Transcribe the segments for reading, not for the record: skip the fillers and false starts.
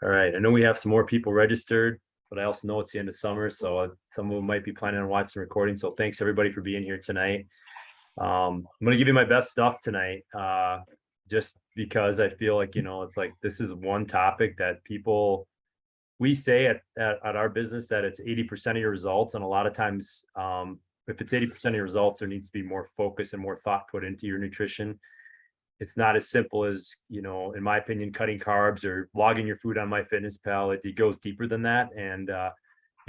All right. I know we have some more people registered, but I also know it's the end of summer, so some of them might be planning on watching the recording. So thanks everybody for being here tonight. I'm going to give you my best stuff tonight, just because I feel like, it's like this is one topic that we say at our business that it's 80% of your results. And a lot of times, if it's 80% of your results, there needs to be more focus and more thought put into your nutrition. It's not as simple as, in my opinion, cutting carbs or logging your food on MyFitnessPal. It goes deeper than that. And,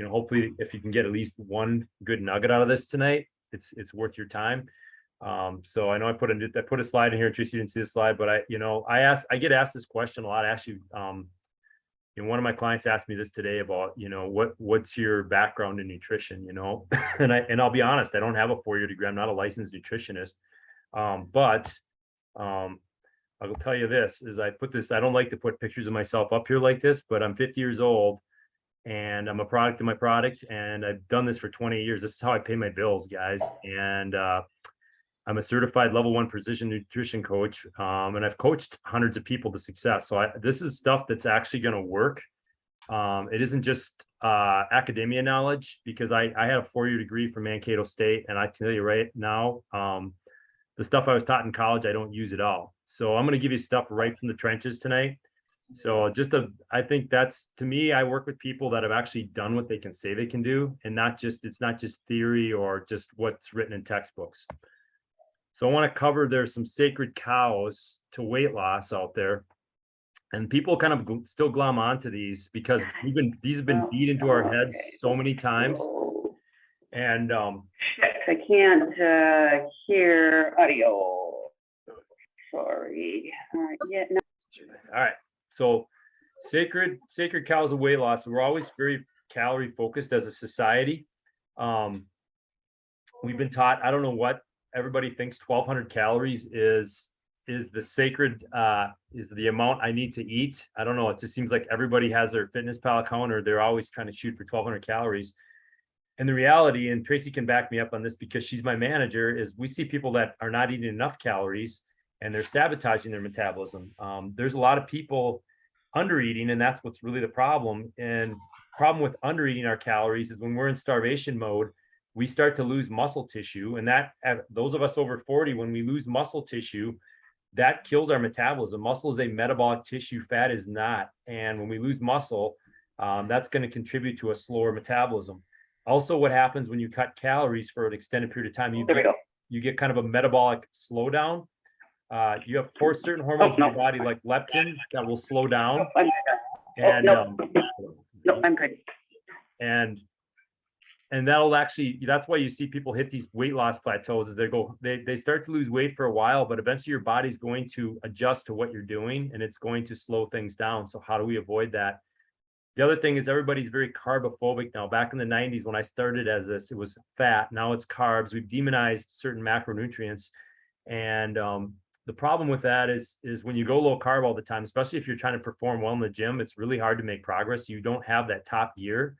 hopefully if you can get at least one good nugget out of this tonight, it's worth your time. So I know I put a slide in here in case you didn't see the slide, but I get asked this question a lot. Actually, one of my clients asked me this today about, what's your background in nutrition, and I'll be honest, I don't have a 4-year degree. I'm not a licensed nutritionist. But I will tell you this is I don't like to put pictures of myself up here like this, but I'm 50 years old and I'm a product of my product. And I've done this for 20 years. This is how I pay my bills, guys. And, I'm a certified level 1 precision nutrition coach. And I've coached hundreds of people to success. So this is stuff that's actually going to work. It isn't just academia knowledge, because I had a 4-year degree from Mankato State. And I tell you right now, the stuff I was taught in college, I don't use at all. So I'm going to give you stuff right from the trenches tonight. So I think that's, to me, I work with people that have actually done what they can say they can do, and it's not just theory or just what's written in textbooks. So I want to cover, there's some sacred cows to weight loss out there. And people kind of still glom onto these because these have been beat into our heads so many times. And I can't hear audio. Sorry. All right. So sacred cows of weight loss. We're always very calorie focused as a society. We've been taught, I don't know what everybody thinks 1,200 calories is the sacred, is the amount I need to eat. I don't know. It just seems like everybody has their FitnessPal account, or they're always trying to shoot for 1,200 calories. And the reality, and Tracy can back me up on this because she's my manager, is we see people that are not eating enough calories and they're sabotaging their metabolism. There's a lot of people under eating, and that's what's really the problem. And problem with under eating our calories is when we're in starvation mode, we start to lose muscle tissue. And that, those of us over 40, when we lose muscle tissue, that kills our metabolism. Muscle is a metabolic tissue, fat is not. And when we lose muscle, that's going to contribute to a slower metabolism. Also, what happens when you cut calories for an extended period of time, you get kind of a metabolic slowdown. You have certain hormones in your body, like leptin, that will slow down. And no, I'm good. And that'll actually, that's why you see people hit these weight loss plateaus, is they start to lose weight for a while, but eventually your body's going to adjust to what you're doing and it's going to slow things down. So how do we avoid that? The other thing is everybody's very carbophobic now. Back in the 90s, when I started as this, it was fat. Now it's carbs. We've demonized certain macronutrients. And the problem with that is when you go low carb all the time, especially if you're trying to perform well in the gym, it's really hard to make progress. You don't have that top gear.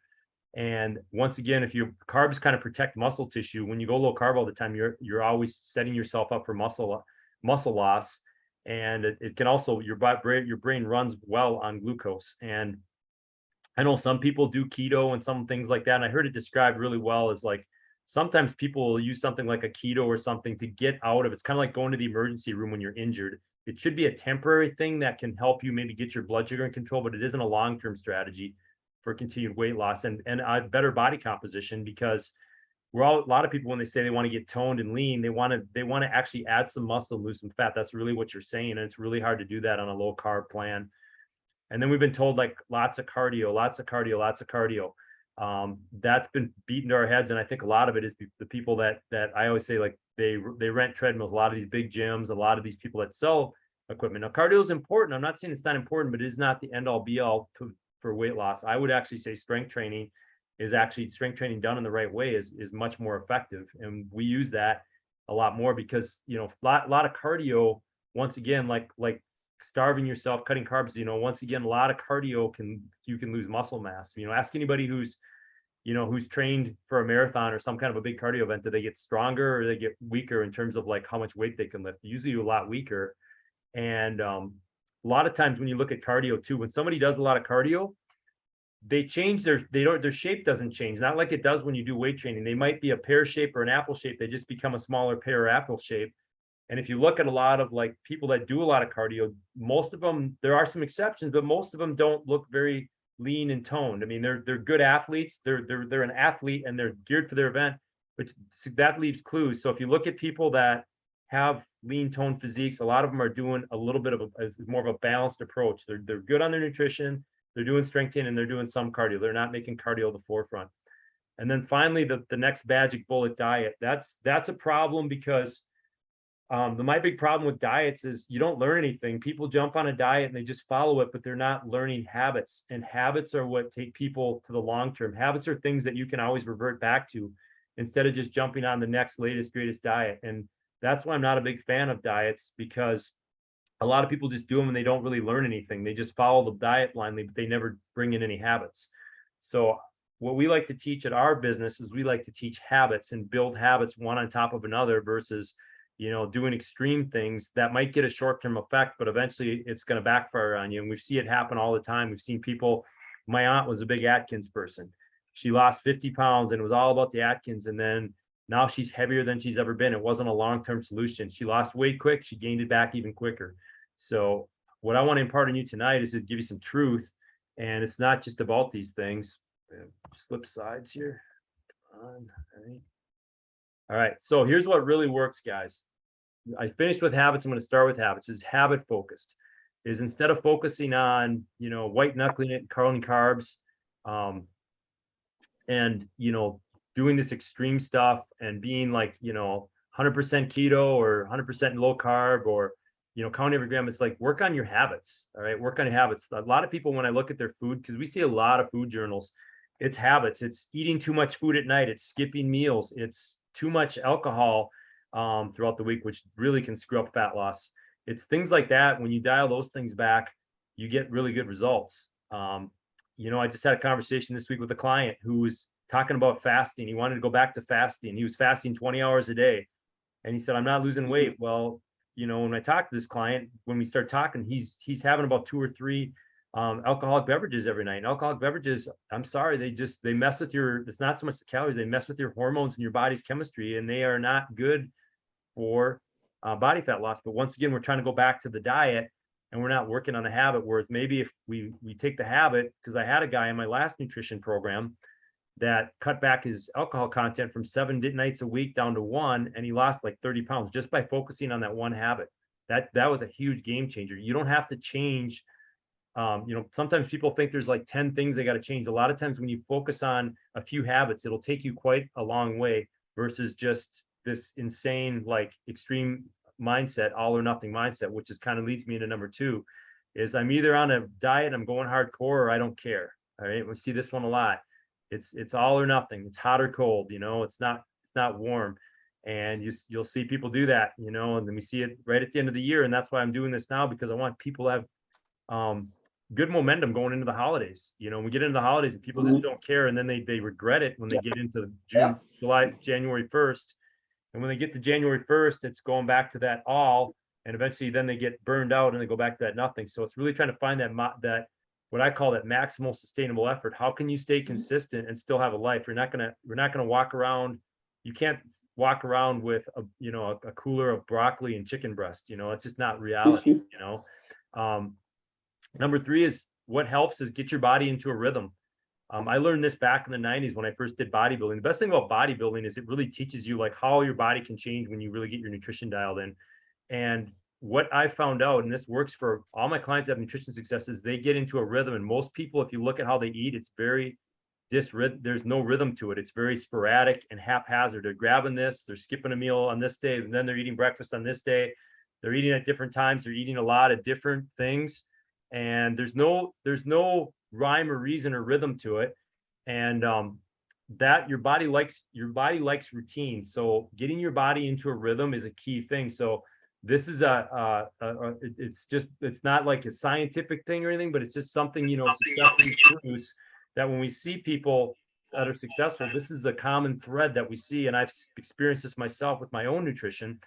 And once again, if your carbs kind of protect muscle tissue, when you go low carb all the time, you're always setting yourself up for muscle loss. And it can also, your brain runs well on glucose. And I know some people do keto and some things like that. And I heard it described really well as like, sometimes people will use something like a keto or something to get out of, it's kind of like going to the emergency room when you're injured. It should be a temporary thing that can help you maybe get your blood sugar in control, but it isn't a long-term strategy for continued weight loss and a better body composition, because a lot of people, when they say they want to get toned and lean, they want to actually add some muscle, lose some fat. That's really what you're saying. And it's really hard to do that on a low carb plan. And then we've been told like lots of cardio. That's been beaten to our heads. And I think a lot of it is the people that I always say, like they rent treadmills, a lot of these big gyms, a lot of these people that sell equipment. Now cardio is important. I'm not saying it's not important, but it is not the end all be all for weight loss. I would actually say strength training done in the right way is much more effective. And we use that a lot more because, a lot of cardio, once again, like starving yourself, cutting carbs, once again, a lot of cardio you can lose muscle mass. Ask anybody who's trained for a marathon or some kind of a big cardio event. Do they get stronger or they get weaker in terms of like how much weight they can lift? Usually a lot weaker. And a lot of times when you look at cardio too, when somebody does a lot of cardio, they change their shape doesn't change, not like it does when you do weight training. They might be a pear shape or an apple shape. They just become a smaller pear or apple shape. And if you look at a lot of like people that do a lot of cardio, most of them, there are some exceptions, but most of them don't look very lean and toned. I mean, they're good athletes. They're an athlete and they're geared for their event, but that leaves clues. So if you look at people that have lean toned physiques, a lot of them are doing a little bit of more of a balanced approach. They're good on their nutrition, they're doing strength training, and they're doing some cardio. They're not making cardio the forefront. And then finally, the next magic bullet diet. That's a problem because my big problem with diets is you don't learn anything. People jump on a diet and they just follow it, but they're not learning habits. And habits are what take people to the long term. Habits are things that you can always revert back to instead of just jumping on the next latest, greatest diet. And that's why I'm not a big fan of diets, because a lot of people just do them and they don't really learn anything. They just follow the diet blindly, but they never bring in any habits. So what we like to teach at our business is we like to teach habits and build habits one on top of another versus doing extreme things that might get a short-term effect, but eventually it's going to backfire on you. And we see it happen all the time. We've seen people, my aunt was a big Atkins person. She lost 50 pounds and it was all about the Atkins. And then now she's heavier than she's ever been. It wasn't a long-term solution. She lost weight quick. She gained it back even quicker. So what I want to impart on you tonight is to give you some truth. And it's not just about these things. Flip sides here. All right. So here's what really works, guys. I finished with habits. I'm going to start with habits. Is habit focused. Is instead of focusing on white knuckling it, counting carbs, and doing this extreme stuff and being like 100% keto or 100% low carb or count every gram. It's like work on your habits. All right, work on your habits. A lot of people, when I look at their food, because we see a lot of food journals, it's habits. It's eating too much food at night. It's skipping meals. It's too much alcohol throughout the week, which really can screw up fat loss. It's things like that. When you dial those things back, you get really good results. I just had a conversation this week with a client who was talking about fasting. He wanted to go back to fasting. He was fasting 20 hours a day. And he said, I'm not losing weight. Well, when I talk to this client, when we start talking, he's having about 2 or 3 alcoholic beverages every night. And alcoholic beverages, I'm sorry, they mess with it's not so much the calories, they mess with your hormones and your body's chemistry, and they are not good for body fat loss. But once again, we're trying to go back to the diet and we're not working on the habit. Whereas maybe if we take the habit, because I had a guy in my last nutrition program that cut back his alcohol content from 7 nights a week down to 1, and he lost like 30 pounds just by focusing on that one habit. That was a huge game changer. You don't have to change. Sometimes people think there's like 10 things they got to change. A lot of times when you focus on a few habits, it'll take you quite a long way versus just this insane, like extreme mindset, all or nothing mindset, which is kind of leads me into number 2 is I'm either on a diet, I'm going hardcore, or I don't care. All right. We see this one a lot. It's all or nothing. It's hot or cold, it's not warm. And you'll see people do that, and then we see it right at the end of the year. And that's why I'm doing this now, because I want people to have good momentum going into the holidays. We get into the holidays and people just don't care. And then they regret it when they get into January 1st. And when they get to January 1st, it's going back to that all. And eventually then they get burned out and they go back to that nothing. So it's really trying to find that what I call that maximal sustainable effort. How can you stay consistent and still have a life? We're not gonna walk around. You can't walk around with a cooler of broccoli and chicken breast. It's just not reality. Number 3 is what helps is get your body into a rhythm. I learned this back in the 90s when I first did bodybuilding. The best thing about bodybuilding is it really teaches you like how your body can change when you really get your nutrition dialed in. And what I found out, and this works for all my clients that have nutrition success, is they get into a rhythm. And most people, if you look at how they eat, it's very there's no rhythm to it. It's very sporadic and haphazard. They're grabbing this, they're skipping a meal on this day, and then they're eating breakfast on this day. They're eating at different times. They're eating a lot of different things. And there's no rhyme or reason or rhythm to it. And that your body likes routine. So getting your body into a rhythm is a key thing. So this is it's not like a scientific thing or anything, but it's just something, successful proves that when we see people that are successful, this is a common thread that we see. And I've experienced this myself with my own nutrition,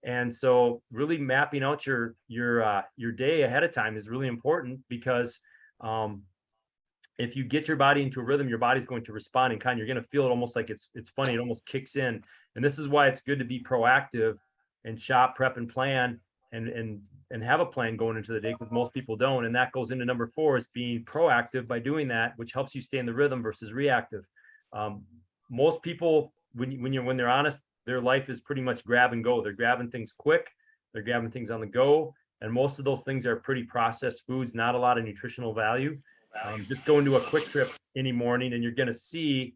And so really mapping out your day ahead of time is really important because if you get your body into a rhythm, your body's going to respond in kind. You're going to feel it almost like it's funny. It almost kicks in. And this is why it's good to be proactive and shop, prep, and plan and have a plan going into the day, because most people don't. And that goes into number 4 is being proactive by doing that, which helps you stay in the rhythm versus reactive. Most people, when they're honest, their life is pretty much grab and go. They're grabbing things quick. They're grabbing things on the go. And most of those things are pretty processed foods, not a lot of nutritional value. Just go into a quick trip any morning and you're going to see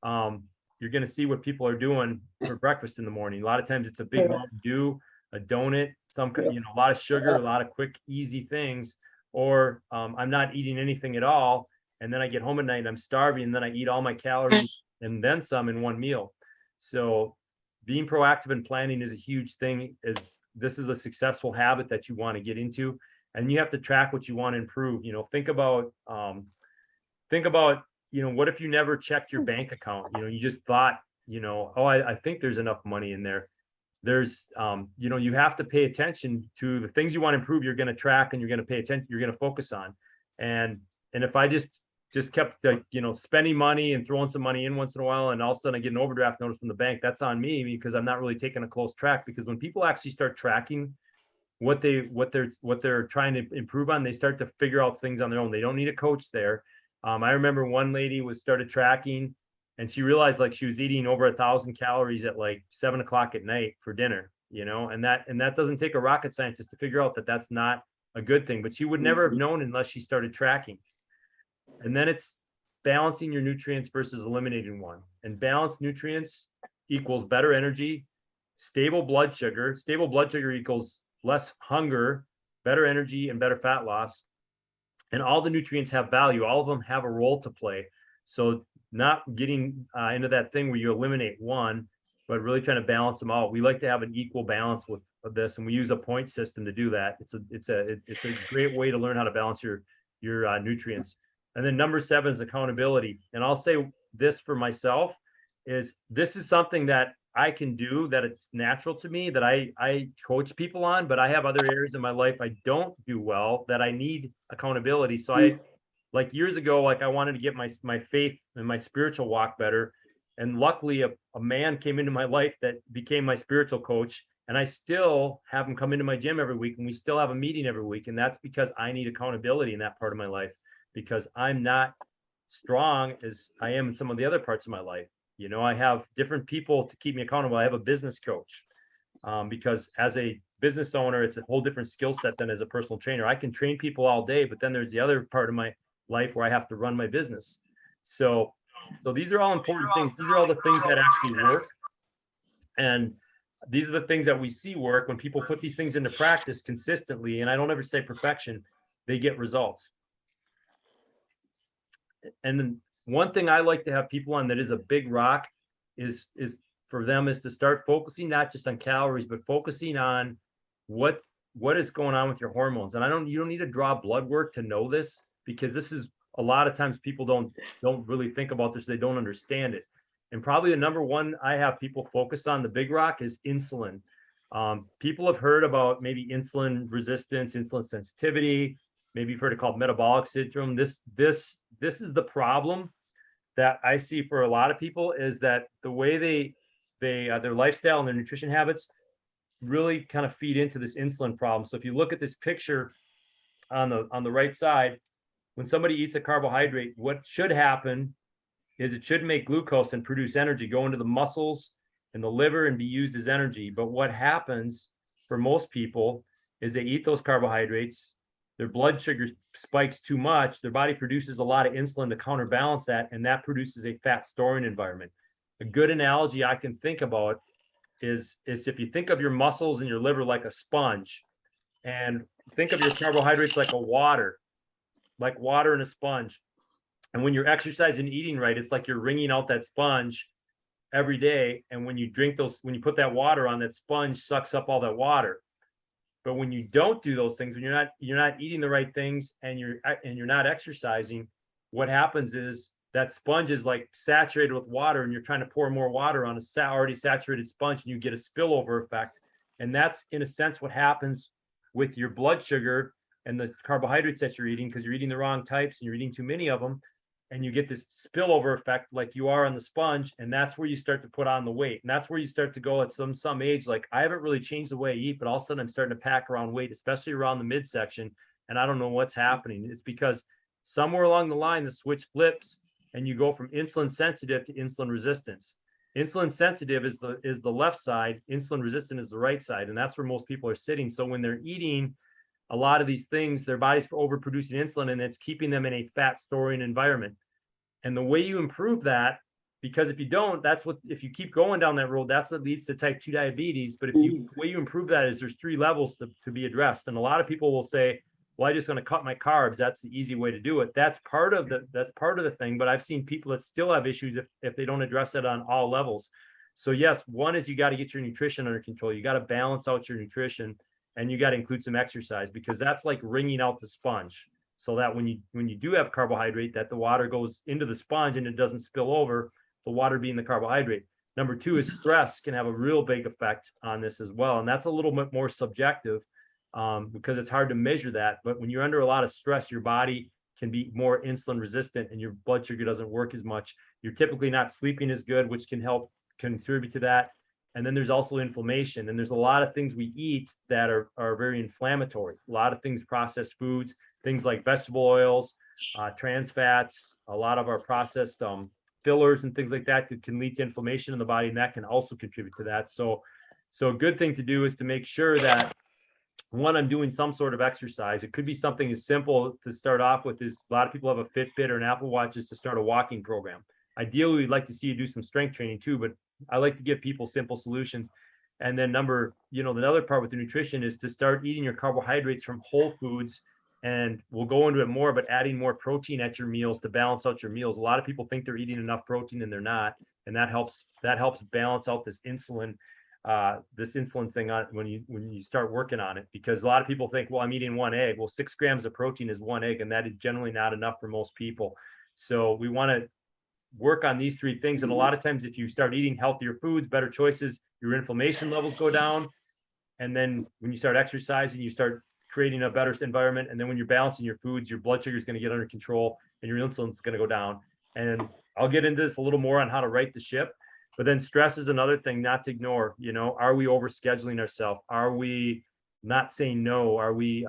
what people are doing for breakfast in the morning. A lot of times it's a big Mountain Dew, a donut, a lot of sugar, a lot of quick, easy things, or I'm not eating anything at all. And then I get home at night and I'm starving, and then I eat all my calories and then some in one meal. So being proactive and planning is a huge thing. This is a successful habit that you want to get into, and you have to track what you want to improve. Think about, what if you never checked your bank account? You just thought, oh, I think there's enough money in there. There's, you have to pay attention to the things you want to improve. You're going to track and you're going to pay attention. You're going to focus on. And if I just kept, spending money and throwing some money in once in a while, and all of a sudden I get an overdraft notice from the bank, that's on me, because I'm not really taking a close track. Because when people actually start tracking what they're trying to improve on, they start to figure out things on their own. They don't need a coach there. I remember one lady started tracking, and she realized like she was eating over 1,000 calories at like 7 o'clock at night for dinner, and that doesn't take a rocket scientist to figure out that that's not a good thing, but she would never have known unless she started tracking. And then it's balancing your nutrients versus eliminating one. And balanced nutrients equals better energy, stable blood sugar. Stable blood sugar equals less hunger, better energy, and better fat loss. And all the nutrients have value. All of them have a role to play. So not getting into that thing where you eliminate one, but really trying to balance them out. We like to have an equal balance with this, and we use a point system to do that. It's a great way to learn how to balance your nutrients. And then number 7 is accountability. And I'll say this for myself, this is something that I can do, that it's natural to me, that I coach people on, but I have other areas in my life I don't do well that I need accountability. So like years ago, I wanted to get my faith and my spiritual walk better. And luckily a man came into my life that became my spiritual coach. And I still have him come into my gym every week, and we still have a meeting every week. And that's because I need accountability in that part of my life, because I'm not strong as I am in some of the other parts of my life. I have different people to keep me accountable. I have a business coach, because as a business owner, it's a whole different skill set than as a personal trainer. I can train people all day, but then there's the other part of my life where I have to run my business. So these are all important things. These are all the things that actually work. And these are the things that we see work when people put these things into practice consistently. And I don't ever say perfection, they get results. And then one thing I like to have people on that is a big rock is for them is to start focusing not just on calories, but focusing on what is going on with your hormones. And you don't need to draw blood work to know this, because this is a lot of times people don't really think about this. They don't understand it. And probably the number one I have people focus on, the big rock, is insulin. People have heard about maybe insulin resistance, insulin sensitivity. Maybe you've heard it called metabolic syndrome. This is the problem that I see for a lot of people, is that the way their lifestyle and their nutrition habits really kind of feed into this insulin problem. So if you look at this picture on the right side, when somebody eats a carbohydrate, what should happen is it should make glucose and produce energy, go into the muscles and the liver and be used as energy. But what happens for most people is they eat those carbohydrates, their blood sugar spikes too much, their body produces a lot of insulin to counterbalance that, and that produces a fat storing environment. A good analogy I can think about is if you think of your muscles and your liver like a sponge, and think of your carbohydrates like water in a sponge. And when you're exercising and eating right, it's like you're wringing out that sponge every day. And when you when you put that water on, that sponge sucks up all that water. But when you don't do those things, when you're not eating the right things and you're not exercising, what happens is that sponge is like saturated with water, and you're trying to pour more water on a already saturated sponge, and you get a spillover effect. And that's in a sense what happens with your blood sugar and the carbohydrates that you're eating, because you're eating the wrong types and you're eating too many of them. And you get this spillover effect like you are on the sponge. And that's where you start to put on the weight. And that's where you start to go at some age. Like, I haven't really changed the way I eat, but all of a sudden I'm starting to pack around weight, especially around the midsection. And I don't know what's happening. It's because somewhere along the line, the switch flips and you go from insulin sensitive to insulin resistance. Insulin sensitive is the left side, insulin resistant is the right side. And that's where most people are sitting. So when they're eating a lot of these things, their body's overproducing insulin and it's keeping them in a fat storing environment. And the way you improve that, because if you don't, if you keep going down that road, that's what leads to type 2 diabetes. But the way you improve that is there's 3 levels to be addressed. And a lot of people will say, well, I just going to cut my carbs. That's the easy way to do it. That's part of the thing. But I've seen people that still have issues if they don't address it on all levels. So yes, one is you got to get your nutrition under control. You got to balance out your nutrition, and you got to include some exercise, because that's like wringing out the sponge, so that when you do have carbohydrate, that the water goes into the sponge and it doesn't spill over, the water being the carbohydrate. Number 2 is stress can have a real big effect on this as well. And that's a little bit more subjective, because it's hard to measure that. But when you're under a lot of stress, your body can be more insulin resistant and your blood sugar doesn't work as much. You're typically not sleeping as good, which can help contribute to that. And then there's also inflammation. And there's a lot of things we eat that are very inflammatory. A lot of things, processed foods, things like vegetable oils, trans fats, a lot of our processed fillers and things like that can lead to inflammation in the body. And that can also contribute to that. So a good thing to do is to make sure that, one, I'm doing some sort of exercise. It could be something as simple to start off with is a lot of people have a Fitbit or an Apple Watch just to start a walking program. Ideally, we'd like to see you do some strength training too, but I like to give people simple solutions. And then the other part with the nutrition is to start eating your carbohydrates from whole foods. And we'll go into it more, but adding more protein at your meals to balance out your meals. A lot of people think they're eating enough protein and they're not. And that helps balance out this insulin thing on when you start working on it, because a lot of people think, well, I'm eating 1 egg. Well, 6 grams of protein is 1 egg, and that is generally not enough for most people. So we want to work on these 3 things. And a lot of times, if you start eating healthier foods, better choices, your inflammation levels go down. And then when you start exercising, you start creating a better environment. And then when you're balancing your foods, your blood sugar is going to get under control and your insulin is going to go down. And I'll get into this a little more on how to right the ship. But then stress is another thing not to ignore. Are we overscheduling ourselves? Are we not saying no? Are we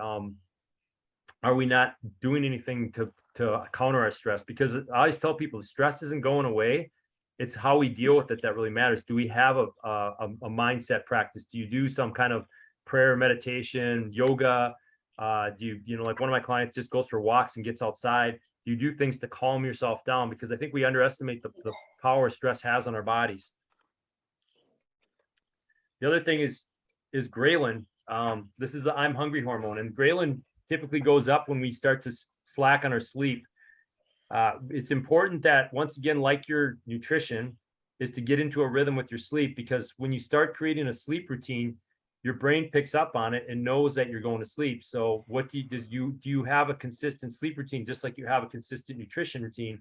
not doing anything to counter our stress? Because I always tell people the stress isn't going away. It's how we deal with it that really matters. Do we have a mindset practice? Do you do some kind of prayer, meditation, yoga? Do you like one of my clients just goes for walks and gets outside? You do things to calm yourself down, because I think we underestimate the power stress has on our bodies. The other thing is ghrelin. This is the I'm hungry hormone, and ghrelin typically goes up when we start to slack on our sleep. It's important that, once again, like your nutrition, is to get into a rhythm with your sleep, because when you start creating a sleep routine, your brain picks up on it and knows that you're going to sleep. So what do you have a consistent sleep routine, just like you have a consistent nutrition routine?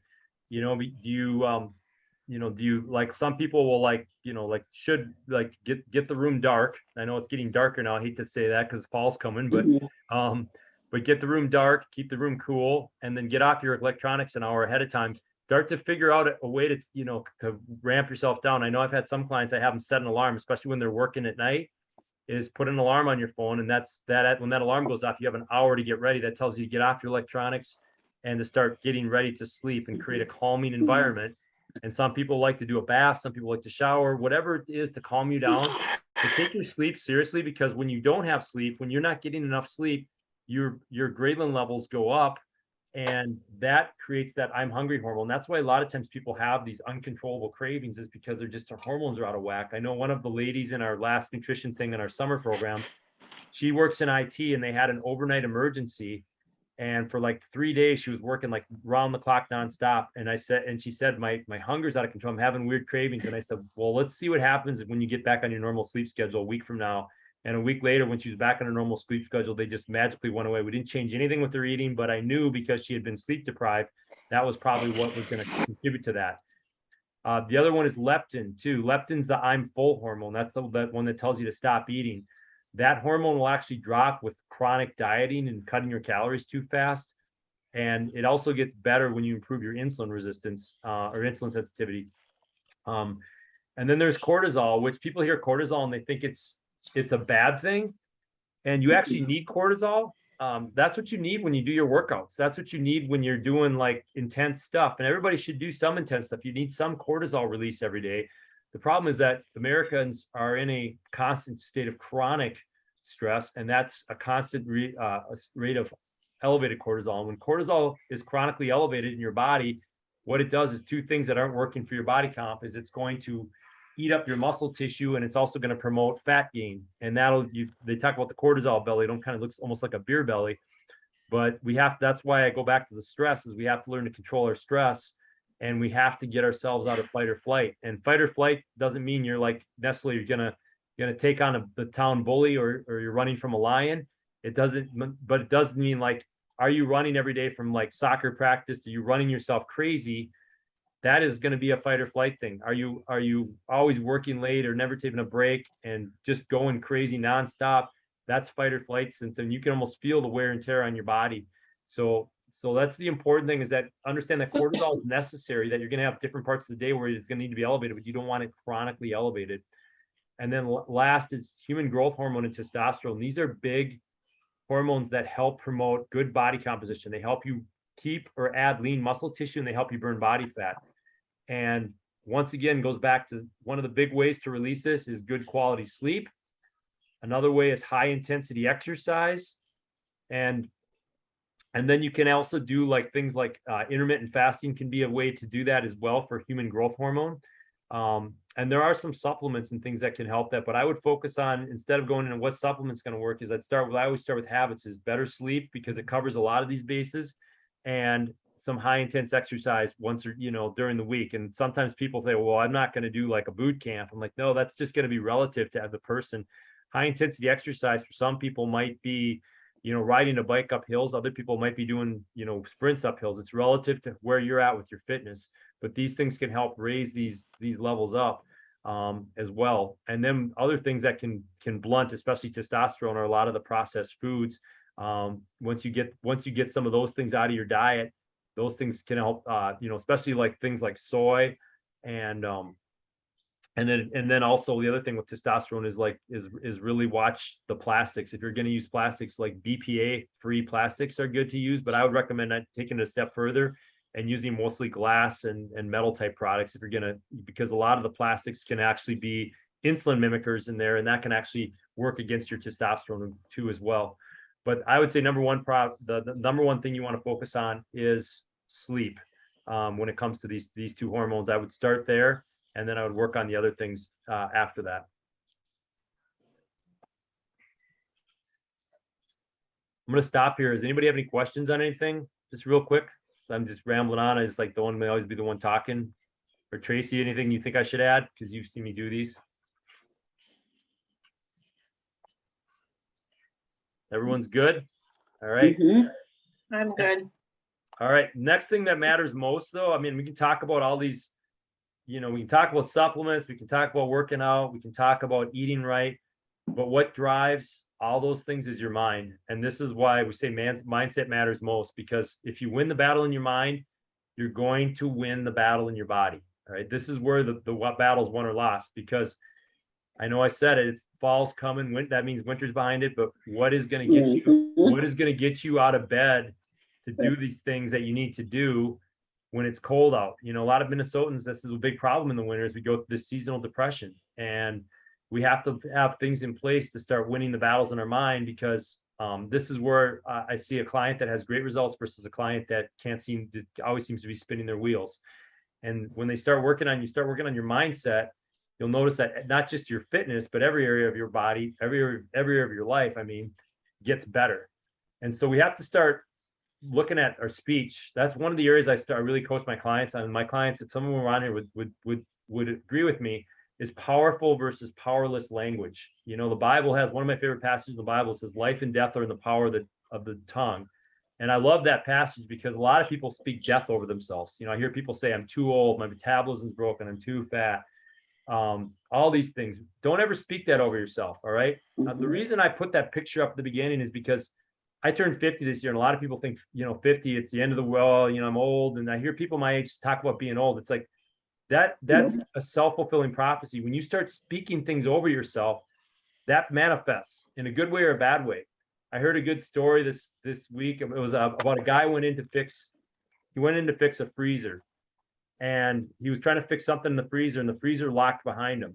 Do you, like, some people will should get the room dark. I know it's getting darker now. I hate to say that because fall's coming, but get the room dark, keep the room cool, and then get off your electronics an hour ahead of time. Start to figure out a way to ramp yourself down. I know I've had some clients, I have them set an alarm, especially when they're working at night, is put an alarm on your phone. And when that alarm goes off, you have an hour to get ready. That tells you to get off your electronics and to start getting ready to sleep and create a calming environment. And some people like to do a bath. Some people like to shower, whatever it is to calm you down. But take your sleep seriously, because when you don't have sleep, when you're not getting enough sleep, your ghrelin levels go up, and that creates that I'm hungry hormone. That's why a lot of times people have these uncontrollable cravings, is because their hormones are out of whack. I know one of the ladies in our last nutrition thing in our summer program, she works in IT, and they had an overnight emergency. And for like 3 days, she was working like round the clock nonstop. And she said, my hunger's out of control. I'm having weird cravings. And I said, well, let's see what happens when you get back on your normal sleep schedule a week from now. And a week later, when she was back on her normal sleep schedule, they just magically went away. We didn't change anything with her eating, but I knew, because she had been sleep deprived, that was probably what was going to contribute to that. The other one is leptin too. Leptin's the I'm full hormone. That's that one that tells you to stop eating. That hormone will actually drop with chronic dieting and cutting your calories too fast. And it also gets better when you improve your insulin resistance or insulin sensitivity. And then there's cortisol, which people hear cortisol and they think it's a bad thing. And you actually need cortisol. That's what you need when you do your workouts. That's what you need when you're doing like intense stuff. And everybody should do some intense stuff. You need some cortisol release every day. The problem is that Americans are in a constant state of chronic stress, and that's a constant rate of elevated cortisol. And when cortisol is chronically elevated in your body, what it does is two things that aren't working for your body comp is it's going to eat up your muscle tissue, and it's also going to promote fat gain. And they talk about the cortisol belly. It kind of looks almost like a beer belly, but that's why I go back to the stress is we have to learn to control our stress, and we have to get ourselves out of fight or flight. And fight or flight doesn't mean you're like necessarily you're gonna take on the town bully or you're running from a lion. It doesn't, but it does mean like, are you running every day from like soccer practice? Are you running yourself crazy? That is going to be a fight or flight thing. Are you always working late or never taking a break and just going crazy nonstop? That's fight or flight. And then you can almost feel the wear and tear on your body. So that's the important thing, is that understand that cortisol is necessary, that you're going to have different parts of the day where it's going to need to be elevated, but you don't want it chronically elevated. And then last is human growth hormone and testosterone. These are big hormones that help promote good body composition. They help you keep or add lean muscle tissue, and they help you burn body fat. And once again, goes back to one of the big ways to release this is good quality sleep. Another way is high intensity exercise. And then you can also do like things like intermittent fasting can be a way to do that as well for human growth hormone. And there are some supplements and things that can help that, but I would focus on, instead of going into what supplement's going to work, is I always start with habits, is better sleep, because it covers a lot of these bases, and some high intense exercise once or, during the week. And sometimes people say, well, I'm not going to do like a boot camp. I'm like, no, that's just going to be relative to the person. High intensity exercise for some people might be, riding a bike up hills. Other people might be doing, sprints up hills. It's relative to where you're at with your fitness, but these things can help raise these levels up as well. And then other things that can blunt, especially testosterone, are a lot of the processed foods. Once you get some of those things out of your diet, those things can help, especially like things like soy, and then also the other thing with testosterone is really watch the plastics. If you're going to use plastics, like BPA free plastics are good to use, but I would recommend taking it a step further and using mostly glass and metal type products because a lot of the plastics can actually be insulin mimickers in there, and that can actually work against your testosterone too as well. But I would say the number one thing you want to focus on is sleep. When it comes to these two hormones, I would start there, and then I would work on the other things after that. I'm going to stop here. Does anybody have any questions on anything? Just real quick. I'm just rambling on. I just like the one may always be the one talking. Or Tracy, anything you think I should add? Because you've seen me do these. Everyone's good? All right. Mm-hmm. I'm good. All right. Next thing that matters most, though, I mean, we can talk about all these, we can talk about supplements, we can talk about working out, we can talk about eating right, but what drives all those things is your mind. And this is why we say mindset matters most, because if you win the battle in your mind, you're going to win the battle in your body. All right. This is where the battle's won or lost, because I know I said it, it's fall's coming. That means winter's behind it. But what is going to get you? What is going to get you out of bed to do these things that you need to do when it's cold out? A lot of Minnesotans, this is a big problem in the winter, as we go through this seasonal depression, and we have to have things in place to start winning the battles in our mind, because this is where I see a client that has great results versus a client that always seems to be spinning their wheels. And when they start working on your mindset, you'll notice that not just your fitness, but every area of your body, every area of your life, gets better. And so we have to start looking at our speech. That's one of the areas I really coach my clients on. My clients, if someone were on here would agree with me, is powerful versus powerless language. The Bible has one of my favorite passages in the Bible. It says life and death are in the power of the tongue. And I love that passage because a lot of people speak death over themselves. I hear people say, I'm too old, my metabolism's broken, I'm too fat. All these things. Don't ever speak that over yourself. All right. The reason I put that picture up at the beginning is because I turned 50 this year, and a lot of people think, 50, it's the end of the world. I'm old. And I hear people my age talk about being old. It's like that's a self-fulfilling prophecy. When you start speaking things over yourself, that manifests in a good way or a bad way. I heard a good story this week. It was about a guy went in to fix a freezer, and he was trying to fix something in the freezer, and the freezer locked behind him.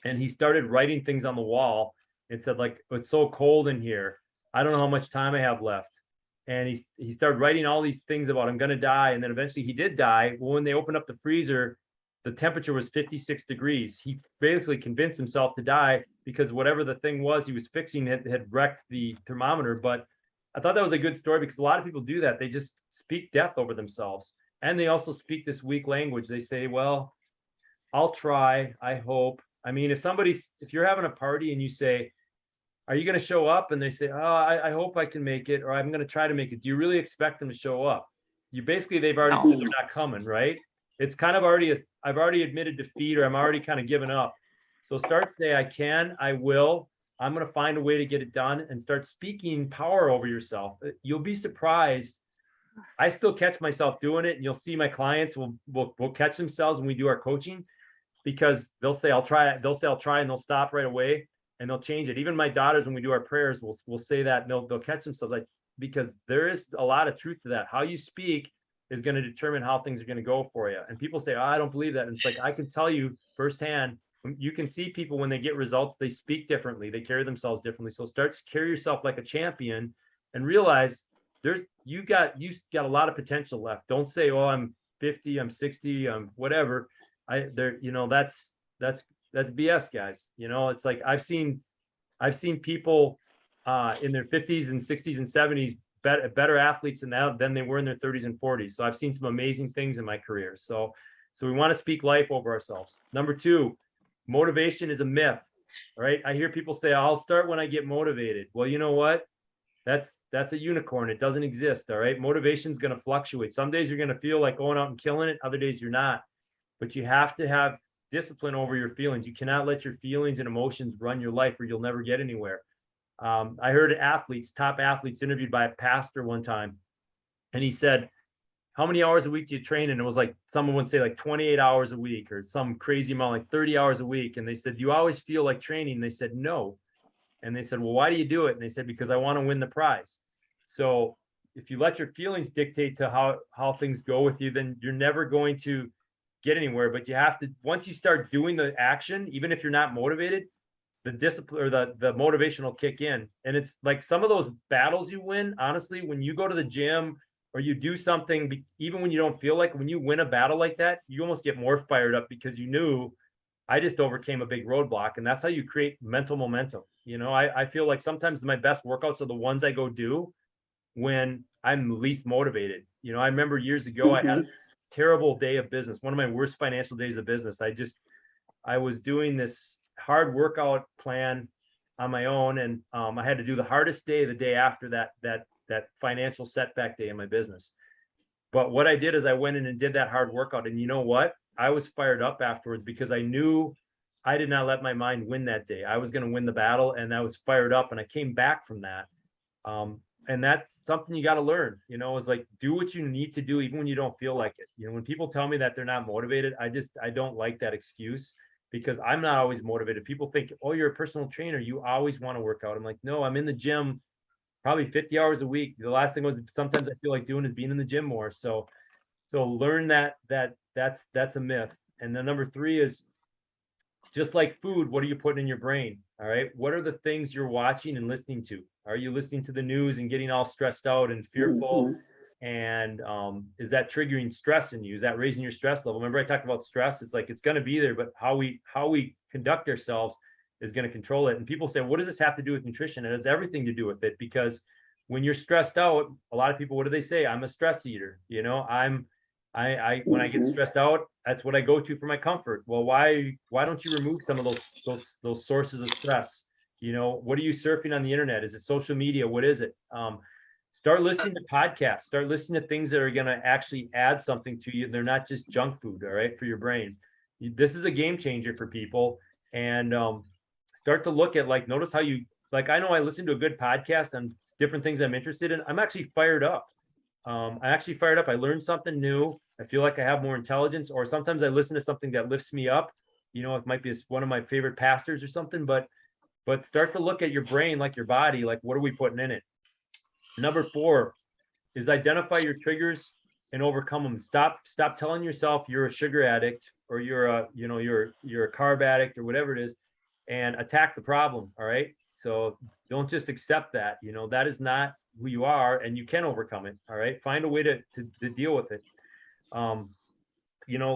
And he started writing things on the wall and said, like, it's so cold in here. I don't know how much time I have left. And he started writing all these things about I'm going to die. And then eventually he did die. Well, when they opened up the freezer, the temperature was 56 degrees. He basically convinced himself to die because whatever the thing was he was fixing had wrecked the thermometer. But I thought that was a good story because a lot of people do that. They just speak death over themselves. And they also speak this weak language. They say, well, I'll try. I hope. I mean, if you're having a party and you say, are you going to show up? And they say, oh, I hope I can make it, or I'm going to try to make it. Do you really expect them to show up? They've already said they're not coming, right? It's kind of I've already admitted defeat, or I'm already kind of given up. So start say, I can, I will, I'm going to find a way to get it done, and start speaking power over yourself. You'll be surprised. I still catch myself doing it, and you'll see my clients will catch themselves when we do our coaching, because they'll say, I'll try it. They'll say, I'll try, and they'll stop right away and they'll change it. Even my daughters, when we do our prayers, we'll say that, and they'll catch themselves, like, because there is a lot of truth to that. How you speak is going to determine how things are going to go for you. And people say, oh, I don't believe that. And it's like, I can tell you firsthand, you can see people when they get results, they speak differently, they carry themselves differently. So start to carry yourself like a champion and realize you got a lot of potential left. Don't say, oh, I'm 50, I'm 60, I'm whatever. That's BS, guys. It's like I've seen people in their 50s and 60s and 70s better athletes than they were in their 30s and 40s. So I've seen some amazing things in my career. So we want to speak life over ourselves. Number 2, motivation is a myth. All right. I hear people say, I'll start when I get motivated. Well, you know what? That's a unicorn. It doesn't exist. All right. Motivation is going to fluctuate. Some days you're going to feel like going out and killing it. Other days you're not. But you have to have discipline over your feelings. You cannot let your feelings and emotions run your life, or you'll never get anywhere. I heard top athletes interviewed by a pastor one time, and he said, how many hours a week do you train? And it was like, someone would say like 28 hours a week, or some crazy amount, like 30 hours a week. And they said, do you always feel like training? And they said, no. And they said, well, why do you do it? And they said, because I want to win the prize. So if you let your feelings dictate to how things go with you, then you're never going to get anywhere. But you have to, once you start doing the action, even if you're not motivated, the discipline or the motivation will kick in. And it's like some of those battles you win, honestly, when you go to the gym or you do something, even when you don't feel like, when you win a battle like that, you almost get more fired up because you knew, I just overcame a big roadblock. And that's how you create mental momentum. I feel like sometimes my best workouts are the ones I go do when I'm least motivated. I remember years ago, I had a terrible day of business, one of my worst financial days of business. I was doing this hard workout plan on my own, and I had to do the hardest day the day after that financial setback day in my business. But what I did is I went in and did that hard workout, and you know what? I was fired up afterwards because I knew I did not let my mind win that day. I was going to win the battle, and I was fired up, and I came back from that. And that's something you got to learn, is like, do what you need to do, even when you don't feel like it. When people tell me that they're not motivated, I don't like that excuse, because I'm not always motivated. People think, oh, you're a personal trainer, you always want to work out. I'm like, no, I'm in the gym probably 50 hours a week. The last thing was, sometimes I feel like doing is being in the gym more. So learn that's a myth. And then number 3 is, just like food, what are you putting in your brain? All right. What are the things you're watching and listening to? Are you listening to the news and getting all stressed out and fearful? And is that triggering stress in you? Is that raising your stress level? Remember I talked about stress? It's like, it's going to be there, but how we conduct ourselves is going to control it. And people say, what does this have to do with nutrition? It has everything to do with it, because when you're stressed out, a lot of people, what do they say? I'm a stress eater. When I get stressed out, that's what I go to for my comfort. Well, why don't you remove some of those sources of stress? What are you surfing on the internet? Is it social media? What is it? start listening to podcasts, start listening to things that are going to actually add something to you. They're not just junk food, all right, for your brain. This is a game changer for people. And start to look at, like, notice how you, like, I know I listen to a good podcast on different things I'm interested in. I'm actually fired up. I learned something new. I feel like I have more intelligence, or sometimes I listen to something that lifts me up. You know, it might be one of my favorite pastors or something, but start to look at your brain like your body, like what are we putting in it? Number 4 is identify your triggers and overcome them. Stop telling yourself you're a sugar addict, or you're a carb addict, or whatever it is, and attack the problem. All right. So don't just accept that, that is not who you are, and you can overcome it. All right. Find a way to deal with it.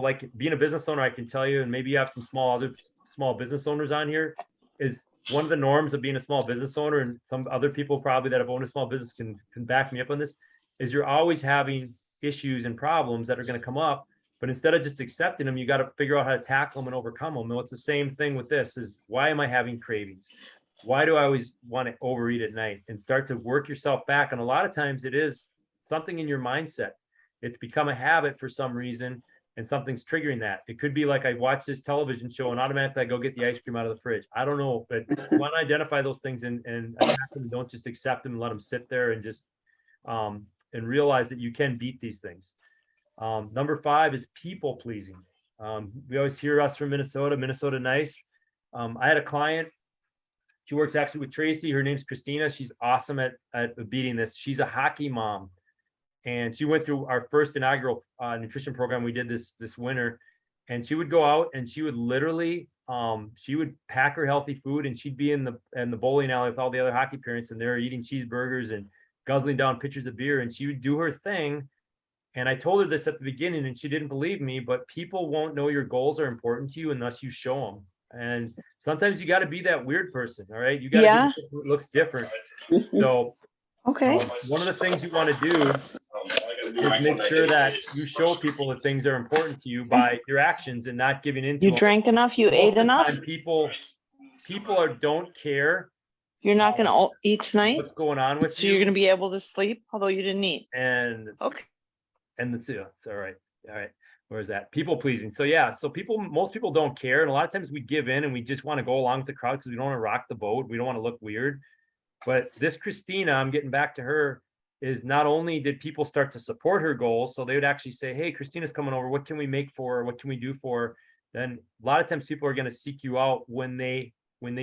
Like being a business owner, I can tell you, and maybe you have some small business owners on here, is one of the norms of being a small business owner, and some other people probably that have owned a small business can back me up on this, is you're always having issues and problems that are going to come up. But instead of just accepting them, you got to figure out how to tackle them and overcome them. No, it's the same thing with this, is why am I having cravings? Why do I always want to overeat at night? And start to work yourself back. And a lot of times it is something in your mindset. It's become a habit for some reason, and something's triggering that. It could be like, I watch this television show and automatically I go get the ice cream out of the fridge. I don't know, but you want to identify those things and attack them. Don't just accept them and let them sit there, and just and realize that you can beat these things. Number 5 is people pleasing. We always hear us from Minnesota nice. I had a client, she works actually with Tracy. Her name's Christina. She's awesome at beating this. She's a hockey mom, and she went through our first inaugural nutrition program we did this winter. And she would go out and she would literally, she would pack her healthy food, and she'd be in the bowling alley with all the other hockey parents, and they're eating cheeseburgers and guzzling down pitchers of beer, and she would do her thing. And I told her this at the beginning, and she didn't believe me, but people won't know your goals are important to you unless you show them. And sometimes you got to be that weird person. All right. You got to be what looks different. So Okay. one of the things you want to do is make sure that you show people that things are important to you by your actions, and not giving into You them. drank enough, you Most ate of the enough. time, people don't care You're not going to eat tonight, what's going on with so you. you're going to be able to sleep, although you didn't eat. And Okay. and it's all right. All right. Where's that? People pleasing. So yeah, so most people don't care. And a lot of times we give in and we just want to go along with the crowd because we don't want to rock the boat. We don't want to look weird. But this Christina, I'm getting back to her, is not only did people start to support her goals, so they would actually say, hey, Christina's coming over. What can we make for her? What can we do for her? Then a lot of times people are going to seek you out when they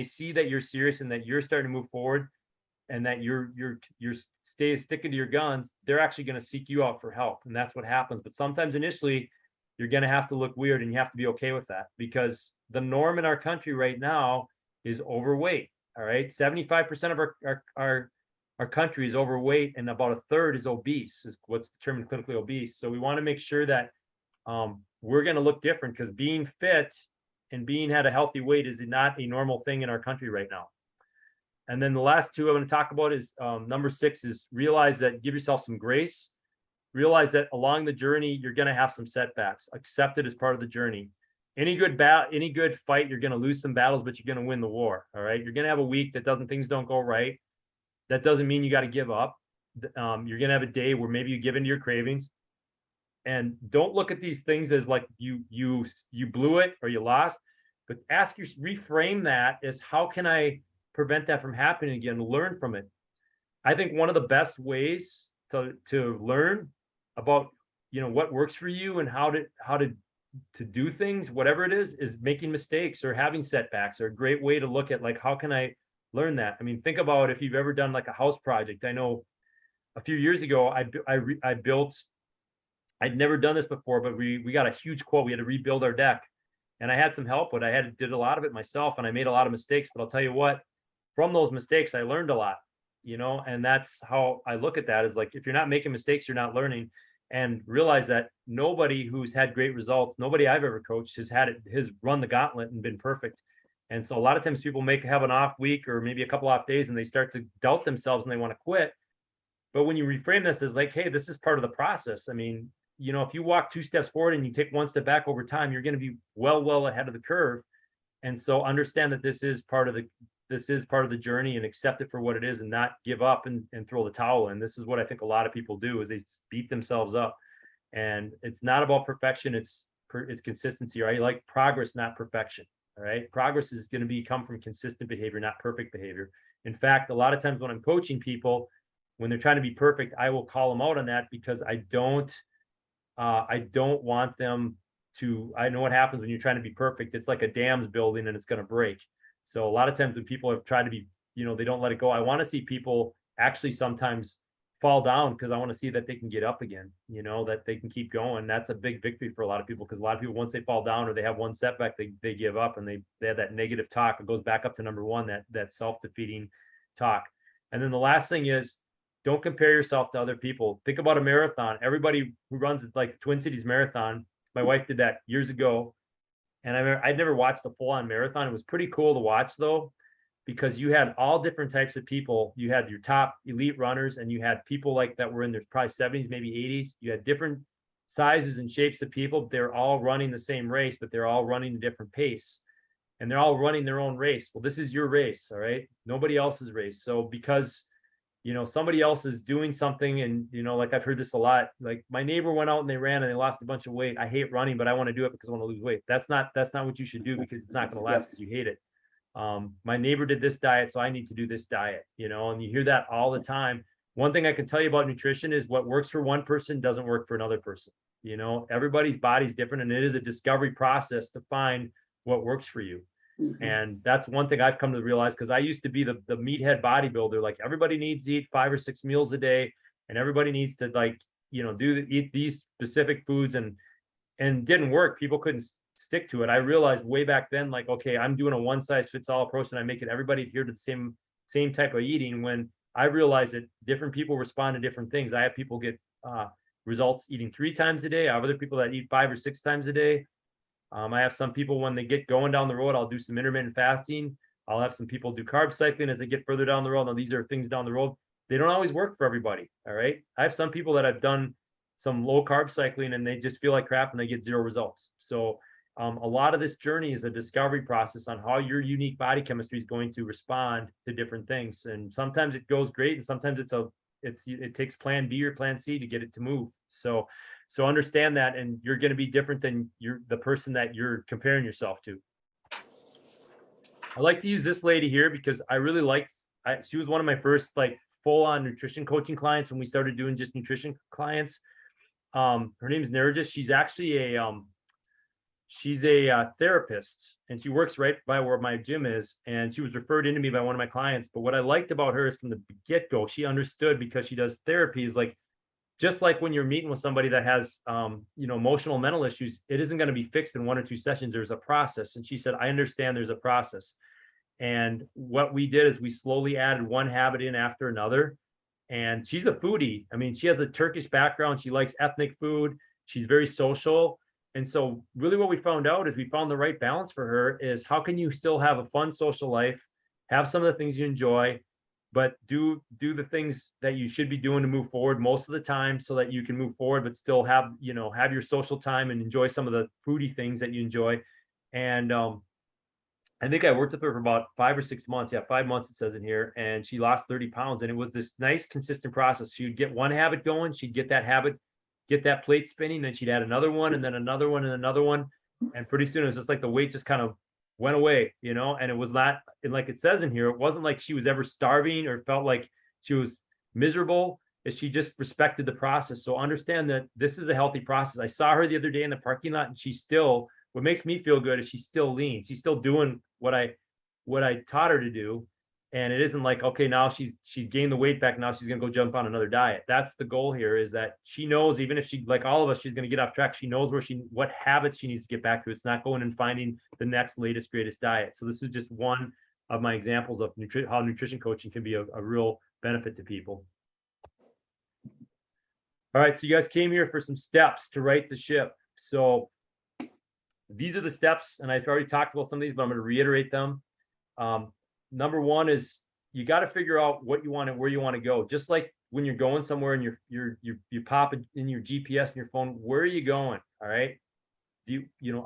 see that you're serious and that you're starting to move forward, and that you're sticking to your guns. They're actually going to seek you out for help. And that's what happens. But sometimes initially you're going to have to look weird, and you have to be okay with that, because the norm in our country right now is overweight. All right. 75% of our country is overweight, and about a third is obese, is what's determined clinically obese. So we want to make sure that we're going to look different, because being fit and being at a healthy weight is not a normal thing in our country right now. And then the last 2 I'm going to talk about is number 6 is realize that, give yourself some grace. Realize that along the journey, you're going to have some setbacks. Accept it as part of the journey. Any good fight, you're going to lose some battles, but you're going to win the war. All right. You're going to have a week that things don't go right. That doesn't mean you got to give up. You're going to have a day where maybe you give into your cravings, and don't look at these things as like you blew it or you lost, but reframe that as, how can I prevent that from happening again? Learn from it. I think one of the best ways to learn about what works for you and how to do things, whatever it is making mistakes or having setbacks, are a great way to look at, like, how can I learn that? I mean, think about if you've ever done like a house project. I know a few years ago I built, I'd never done this before, but we got a huge quote. We had to rebuild our deck, and I had some help, but did a lot of it myself, and I made a lot of mistakes. But I'll tell you what, from those mistakes, I learned a lot, and that's how I look at that, is like, if you're not making mistakes, you're not learning. And realize that nobody who's had great results, nobody I've ever coached has run the gauntlet and been perfect. And so a lot of times people have an off week or maybe a couple off days, and they start to doubt themselves and they want to quit. But when you reframe this as like, hey, this is part of the process. I mean, if you walk 2 steps forward and you take 1 step back over time, you're going to be well ahead of the curve. And so understand that this is part of this is part of the journey and accept it for what it is and not give up and throw the towel in. This is what I think a lot of people do is they beat themselves up. And it's not about perfection. It's consistency, right? Like progress, not perfection. All right. Progress is going to come from consistent behavior, not perfect behavior. In fact, a lot of times when I'm coaching people, when they're trying to be perfect, I will call them out on that because I don't want them to. I know what happens when you're trying to be perfect. It's like a dam's building and it's going to break. So a lot of times when people have tried to be, they don't let it go. I want to see people actually sometimes fall down because I want to see that they can get up again, that they can keep going. That's a big victory for a lot of people because a lot of people, once they fall down or they have one setback, they give up and they have that negative talk. It goes back up to number one, that self-defeating talk. And then the last thing is, don't compare yourself to other people. Think about a marathon. Everybody who runs like the Twin Cities Marathon, my wife did that years ago. And I'd never watched a full-on marathon. It was pretty cool to watch though, because you had all different types of people. You had your top elite runners and you had people like that were in their probably 70s, maybe 80s. You had different sizes and shapes of people. They're all running the same race, but they're all running a different pace. And they're all running their own race. Well, this is your race, all right? Nobody else's race. So because somebody else is doing something and, like I've heard this a lot, like my neighbor went out and they ran and they lost a bunch of weight. I hate running, but I want to do it because I want to lose weight. That's not what you should do because it's not going to last because you hate it. My neighbor did this diet, so I need to do this diet, and you hear that all the time. One thing I can tell you about nutrition is what works for one person doesn't work for another person. Everybody's body's different and it is a discovery process to find what works for you. Mm-hmm. And that's one thing I've come to realize because I used to be the meathead bodybuilder. Like everybody needs to eat 5 or 6 meals a day and everybody needs to eat these specific foods and didn't work. People couldn't stick to it. I realized way back then, like, okay, I'm doing a one size fits all approach and I make it everybody adhere to the same type of eating. When I realized that different people respond to different things. I have people get results eating 3 times a day. I have other people that eat 5 or 6 times a day. I have some people when they get going down the road, I'll do some intermittent fasting. I'll have some people do carb cycling as they get further down the road. Now these are things down the road. They don't always work for everybody. All right. I have some people that I've done some low carb cycling and they just feel like crap and they get 0 results. So a lot of this journey is a discovery process on how your unique body chemistry is going to respond to different things. And sometimes it goes great. And sometimes it takes plan B or plan C to get it to move. So understand that, and you're going to be different than the person that you're comparing yourself to. I like to use this lady here because I really liked, she was one of my first like full-on nutrition coaching clients when we started doing just nutrition clients. Her name is Nergis. She's actually a therapist and she works right by where my gym is. And she was referred into me by one of my clients. But what I liked about her is from the get-go, she understood because she does therapy is like, just like when you're meeting with somebody that has, emotional, mental issues, it isn't going to be fixed in 1 or 2 sessions. There's a process. And she said, I understand there's a process. And what we did is we slowly added one habit in after another. And she's a foodie. I mean, she has a Turkish background. She likes ethnic food. She's very social. And so really what we found out is we found the right balance for her is how can you still have a fun social life, have some of the things you enjoy, but do the things that you should be doing to move forward most of the time so that you can move forward, but still have your social time and enjoy some of the foodie things that you enjoy. And I think I worked with her for about 5 or 6 months. Yeah, 5 months it says in here. And she lost 30 pounds. And it was this nice, consistent process. She would get one habit going. She'd get that habit, get that plate spinning. Then she'd add another one and then another one and another one. And pretty soon it was just like the weight just kind of went away, and it was not, and like it says in here, it wasn't like she was ever starving or felt like she was miserable. She just respected the process. So understand that this is a healthy process. I saw her the other day in the parking lot and she's still, what makes me feel good is she's still lean. She's still doing what I taught her to do. And it isn't like, okay, now she's gained the weight back. Now she's going to go jump on another diet. That's the goal here is that she knows, even if she, like all of us, she's going to get off track. She knows what habits she needs to get back to. It's not going and finding the next latest, greatest diet. So this is just one of my examples of how nutrition coaching can be a real benefit to people. All right. So you guys came here for some steps to right the ship. So these are the steps, and I've already talked about some of these, but I'm going to reiterate them. Number one is you got to figure out what you want and where you want to go. Just like when you're going somewhere and you pop it in your GPS and your phone, where are you going? All right.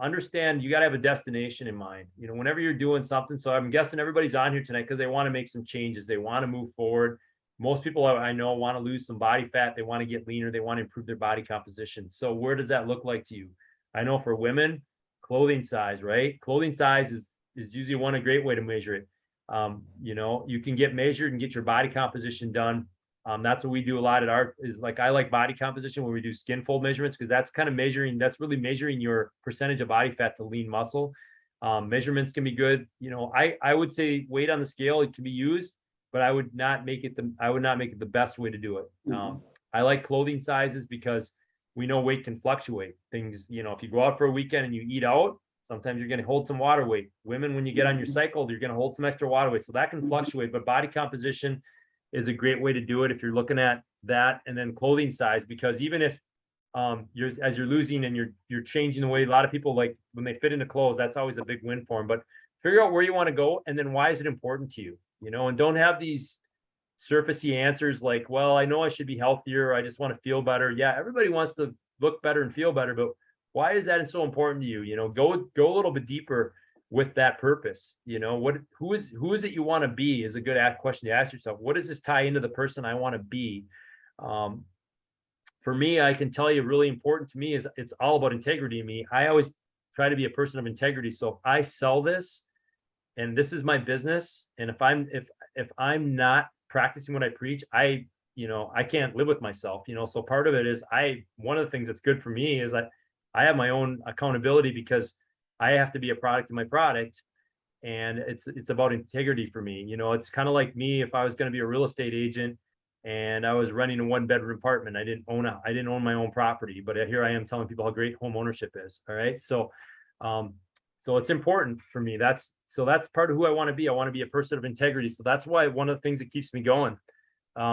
understand you got to have a destination in mind, whenever you're doing something. So I'm guessing everybody's on here tonight because they want to make some changes. They want to move forward. Most people I know want to lose some body fat. They want to get leaner. They want to improve their body composition. So where does that look like to you? I know for women, clothing size, right? Clothing size is usually a great way to measure it. You can get measured and get your body composition done. That's what we do a lot I like body composition where we do skin fold measurements, because that's really measuring your percentage of body fat to lean muscle. Measurements can be good. I would say weight on the scale, it can be used, but I would not make it the best way to do it. I like clothing sizes because we know weight can fluctuate. Things, if you go out for a weekend and you eat out, sometimes you're going to hold some water weight. Women, when you get on your cycle, you're going to hold some extra water weight. So that can fluctuate, but body composition is a great way to do it if you're looking at that. And then clothing size, because even if as you're losing and you're changing the way a lot of people, like when they fit into clothes, that's always a big win for them. But figure out where you want to go, and then why is it important to you, and don't have these surfacey answers like, well, I know I should be healthier, I just want to feel better. Yeah, everybody wants to look better and feel better, but why is that so important to you? Go a little bit deeper with that purpose. Who is it you want to be is a good question to ask yourself. What does this tie into the person I want to be? For me, I can tell you, really important to me is it's all about integrity in me. I always try to be a person of integrity. So if I sell this and this is my business, and if I'm not practicing what I preach, I can't live with myself. So part of it is one of the things that's good for me is that I have my own accountability, because I have to be a product of my product. And it's about integrity for me. It's kind of like me, if I was going to be a real estate agent and I was renting a 1-bedroom apartment, I didn't own my own property, but here I am telling people how great home ownership is. All right. So it's important for me. That's part of who I want to be. I want to be a person of integrity. So that's why one of the things that keeps me going.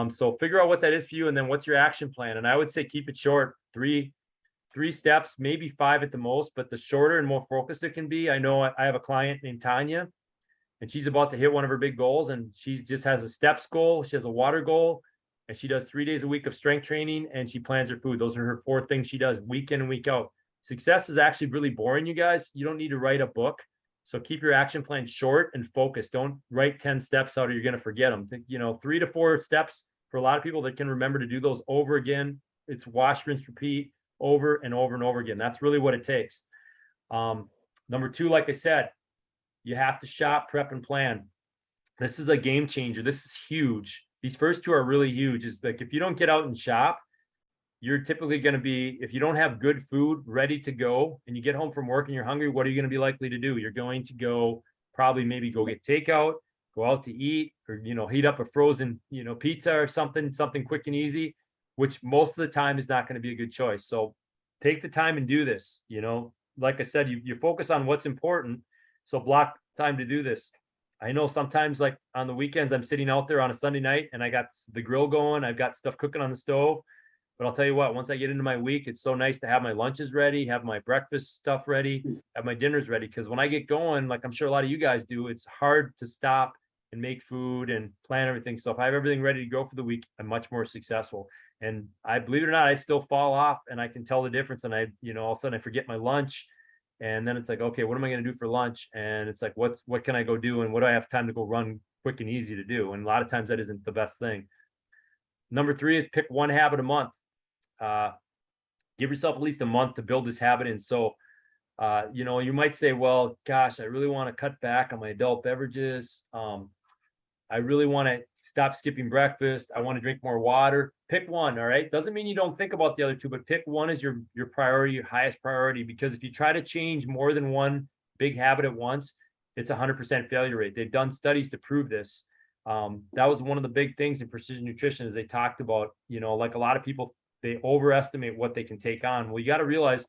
So figure out what that is for you, and then what's your action plan. And I would say keep it short, three steps, maybe 5 at the most, but the shorter and more focused it can be. I know I have a client named Tanya, and she's about to hit one of her big goals, and she just has a steps goal. She has a water goal, and she does 3 days a week of strength training, and she plans her food. Those are her 4 things she does week in and week out. Success is actually really boring, you guys. You don't need to write a book. So keep your action plan short and focused. Don't write 10 steps out or you're going to forget them. 3 to 4 steps for a lot of people that can remember to do those over again. It's wash, rinse, repeat over and over and over again. That's really what it takes. Number 2, like I said, you have to shop, prep, and plan. This is a game changer. This is huge. These first 2 are really huge. Is like, if you don't get out and shop, you're typically going to be, if you don't have good food ready to go and you get home from work and you're hungry, what are you going to be likely to do? You're going to go maybe go get takeout, go out to eat, or, heat up a frozen, pizza or something quick and easy, which most of the time is not going to be a good choice. So take the time and do this. Like I said, you focus on what's important. So block time to do this. I know sometimes, like on the weekends, I'm sitting out there on a Sunday night and I got the grill going. I've got stuff cooking on the stove. But I'll tell you what, once I get into my week, it's so nice to have my lunches ready, have my breakfast stuff ready, have my dinners ready. Because when I get going, like I'm sure a lot of you guys do, it's hard to stop and make food and plan everything. So if I have everything ready to go for the week, I'm much more successful. And I, believe it or not, I still fall off and I can tell the difference. And all of a sudden I forget my lunch. And then it's like, okay, what am I going to do for lunch? And it's like, what can I go do? And what do I have time to go run quick and easy to do? And a lot of times that isn't the best thing. Number 3 is pick one habit a month. Give yourself at least a month to build this habit in. So, you might say, well, gosh, I really want to cut back on my adult beverages. I really want to stop skipping breakfast. I want to drink more water. Pick one. All right. Doesn't mean you don't think about the other 2, but pick one as your priority, your highest priority, because if you try to change more than one big habit at once, it's 100% failure rate. They've done studies to prove this. That was one of the big things in precision nutrition, is they talked about, like a lot of people, they overestimate what they can take on. Well, you got to realize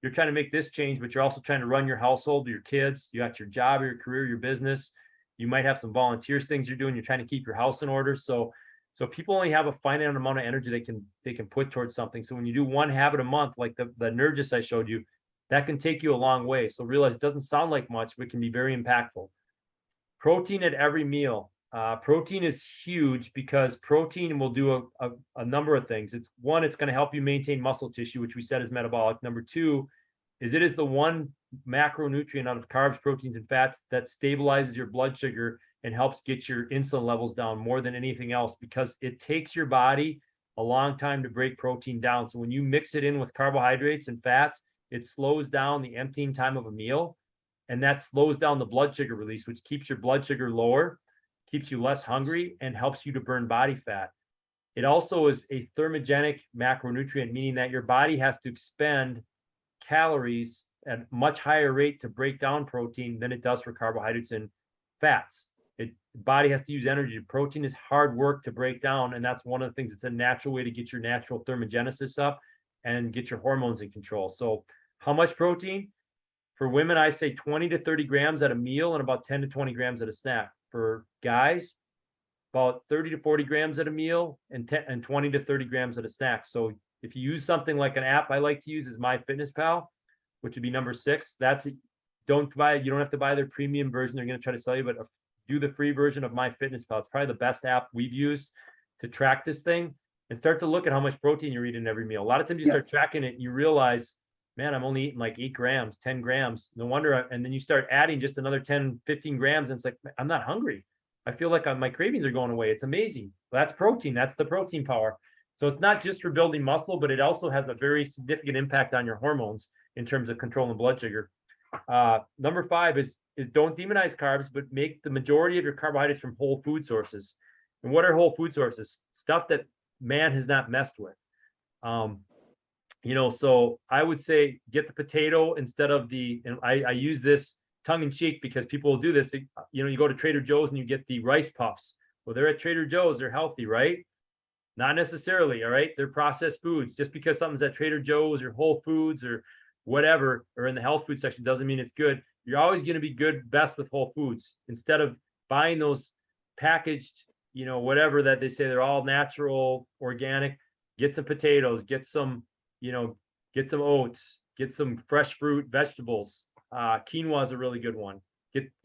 you're trying to make this change, but you're also trying to run your household, your kids, you got your job, your career, your business. You might have some volunteers, things you're doing. You're trying to keep your house in order. So people only have a finite amount of energy they can put towards something. So when you do one habit a month, like the Nurgis I showed you, that can take you a long way. So realize it doesn't sound like much, but it can be very impactful. Protein at every meal. Protein is huge because protein will do a number of things. It's going to help you maintain muscle tissue, which we said is metabolic. Number 2, is it is the one macronutrient out of carbs, proteins, and fats that stabilizes your blood sugar and helps get your insulin levels down more than anything else, because it takes your body a long time to break protein down. So when you mix it in with carbohydrates and fats, it slows down the emptying time of a meal, and that slows down the blood sugar release, which keeps your blood sugar lower, keeps you less hungry, and helps you to burn body fat. It also is a thermogenic macronutrient, meaning that your body has to expend calories at a much higher rate to break down protein than it does for carbohydrates and fats. The body has to use energy. Protein is hard work to break down, and that's one of the things. It's a natural way to get your natural thermogenesis up and get your hormones in control. So how much protein? For women, I say 20 to 30 grams at a meal and about 10 to 20 grams at a snack. For guys, about 30 to 40 grams at a meal and 20 to 30 grams at a snack. So if you use something like an app I like to use is MyFitnessPal, which would be number 6. That's you don't have to buy their premium version. They're going to try to sell you, but do the free version of MyFitnessPal. It's probably the best app we've used to track this thing, and start to look at how much protein you're eating every meal. A lot of times you start tracking it, you realize, man, I'm only eating like 8 grams, 10 grams. No wonder. And then you start adding just another 10, 15 grams. And it's like, I'm not hungry. I feel like my cravings are going away. It's amazing. Well, that's protein. That's the protein power. So it's not just for building muscle, but it also has a very significant impact on your hormones in terms of controlling blood sugar. Number 5 is don't demonize carbs, but make the majority of your carbohydrates from whole food sources. And what are whole food sources? Stuff that man has not messed with. So I would say get the potato instead of and I use this tongue in cheek because people will do this. You go to Trader Joe's and you get the rice puffs. Well, they're at Trader Joe's, they're healthy, right? Not necessarily. All right. They're processed foods. Just because something's at Trader Joe's or Whole Foods or whatever, or in the health food section, doesn't mean it's good. You're always going to be best with whole foods instead of buying those packaged, whatever that they say they're all natural, organic. Get some potatoes, get some oats, get some fresh fruit, vegetables. Quinoa is a really good one.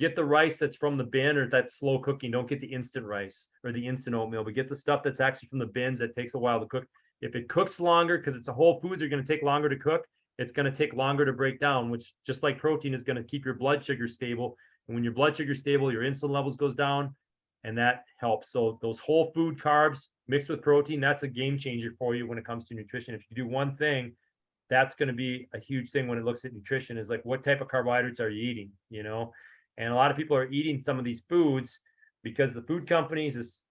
Get the rice that's from the bin or that's slow cooking. Don't get the instant rice or the instant oatmeal, but get the stuff that's actually from the bins that takes a while to cook. If it cooks longer, because it's a whole foods, are going to take longer to cook. It's going to take longer to break down, which just like protein is going to keep your blood sugar stable. And when your blood sugar is stable, your insulin levels goes down, and that helps. So those whole food carbs mixed with protein, that's a game changer for you when it comes to nutrition. If you do one thing, that's going to be a huge thing when it looks at nutrition, is like, what type of carbohydrates are you eating? And a lot of people are eating some of these foods because the food companies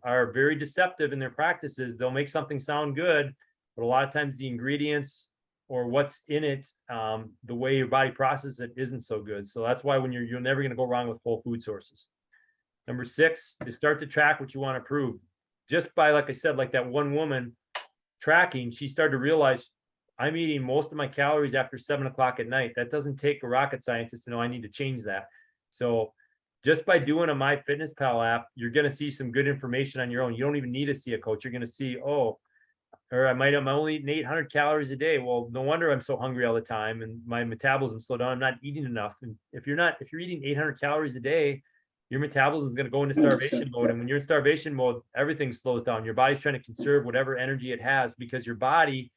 are very deceptive in their practices. They'll make something sound good, but a lot of times the ingredients or what's in it, the way your body processes it isn't so good. So that's why when you're never going to go wrong with whole food sources. Number 6 is start to track what you want to prove. Just by, like I said, like that one woman tracking, she started to realize, I'm eating most of my calories after 7 o'clock at night. That doesn't take a rocket scientist to know I need to change that. So just by doing a MyFitnessPal app, you're going to see some good information on your own. You don't even need to see a coach. You're going to see, I'm only eating 800 calories a day. Well, no wonder I'm so hungry all the time and my metabolism slowed down. I'm not eating enough. And if you're eating 800 calories a day, your metabolism is going to go into starvation mode. And when you're in starvation mode, everything slows down. Your body's trying to conserve whatever energy it has because your body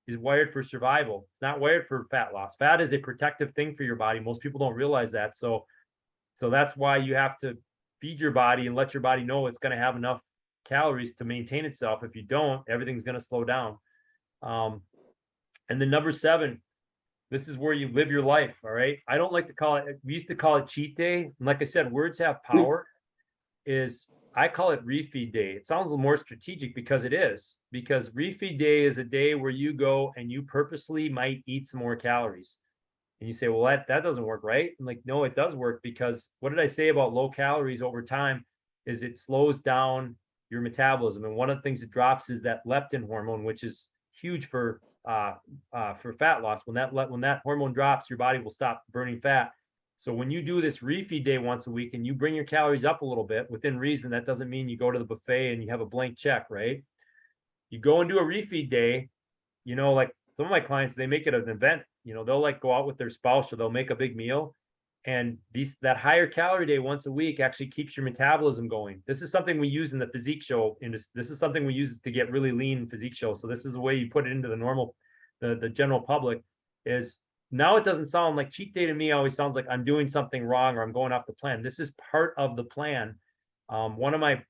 is wired for survival. It's not wired for fat loss. Fat is a protective thing for your body. Most people don't realize that. So that's why you have to feed your body and let your body know it's going to have enough calories to maintain itself. If you don't, everything's going to slow down. And then number 7, this is where you live your life. All right. I don't like to call it, we used to call it cheat day. And like I said, words have power. I call it refeed day. It sounds a little more strategic because it is. Because refeed day is a day where you go and you purposely might eat some more calories. And you say, well, that doesn't work, right? I'm like, no, it does work, because what did I say about low calories over time is it slows down your metabolism. And one of the things that drops is that leptin hormone, which is huge for fat loss. When that hormone drops, your body will stop burning fat. So when you do this refeed day once a week and you bring your calories up a little bit within reason, that doesn't mean you go to the buffet and you have a blank check, right? You go and do a refeed day, like some of my clients, they make it an event. They'll like go out with their spouse or they'll make a big meal. And that higher calorie day once a week actually keeps your metabolism going. This is something we use in the physique show. This is something we use to get really lean in physique show. So this is the way you put it into the general public is now it doesn't sound like cheat day to me. Always sounds like I'm doing something wrong or I'm going off the plan. This is part of the plan. One of my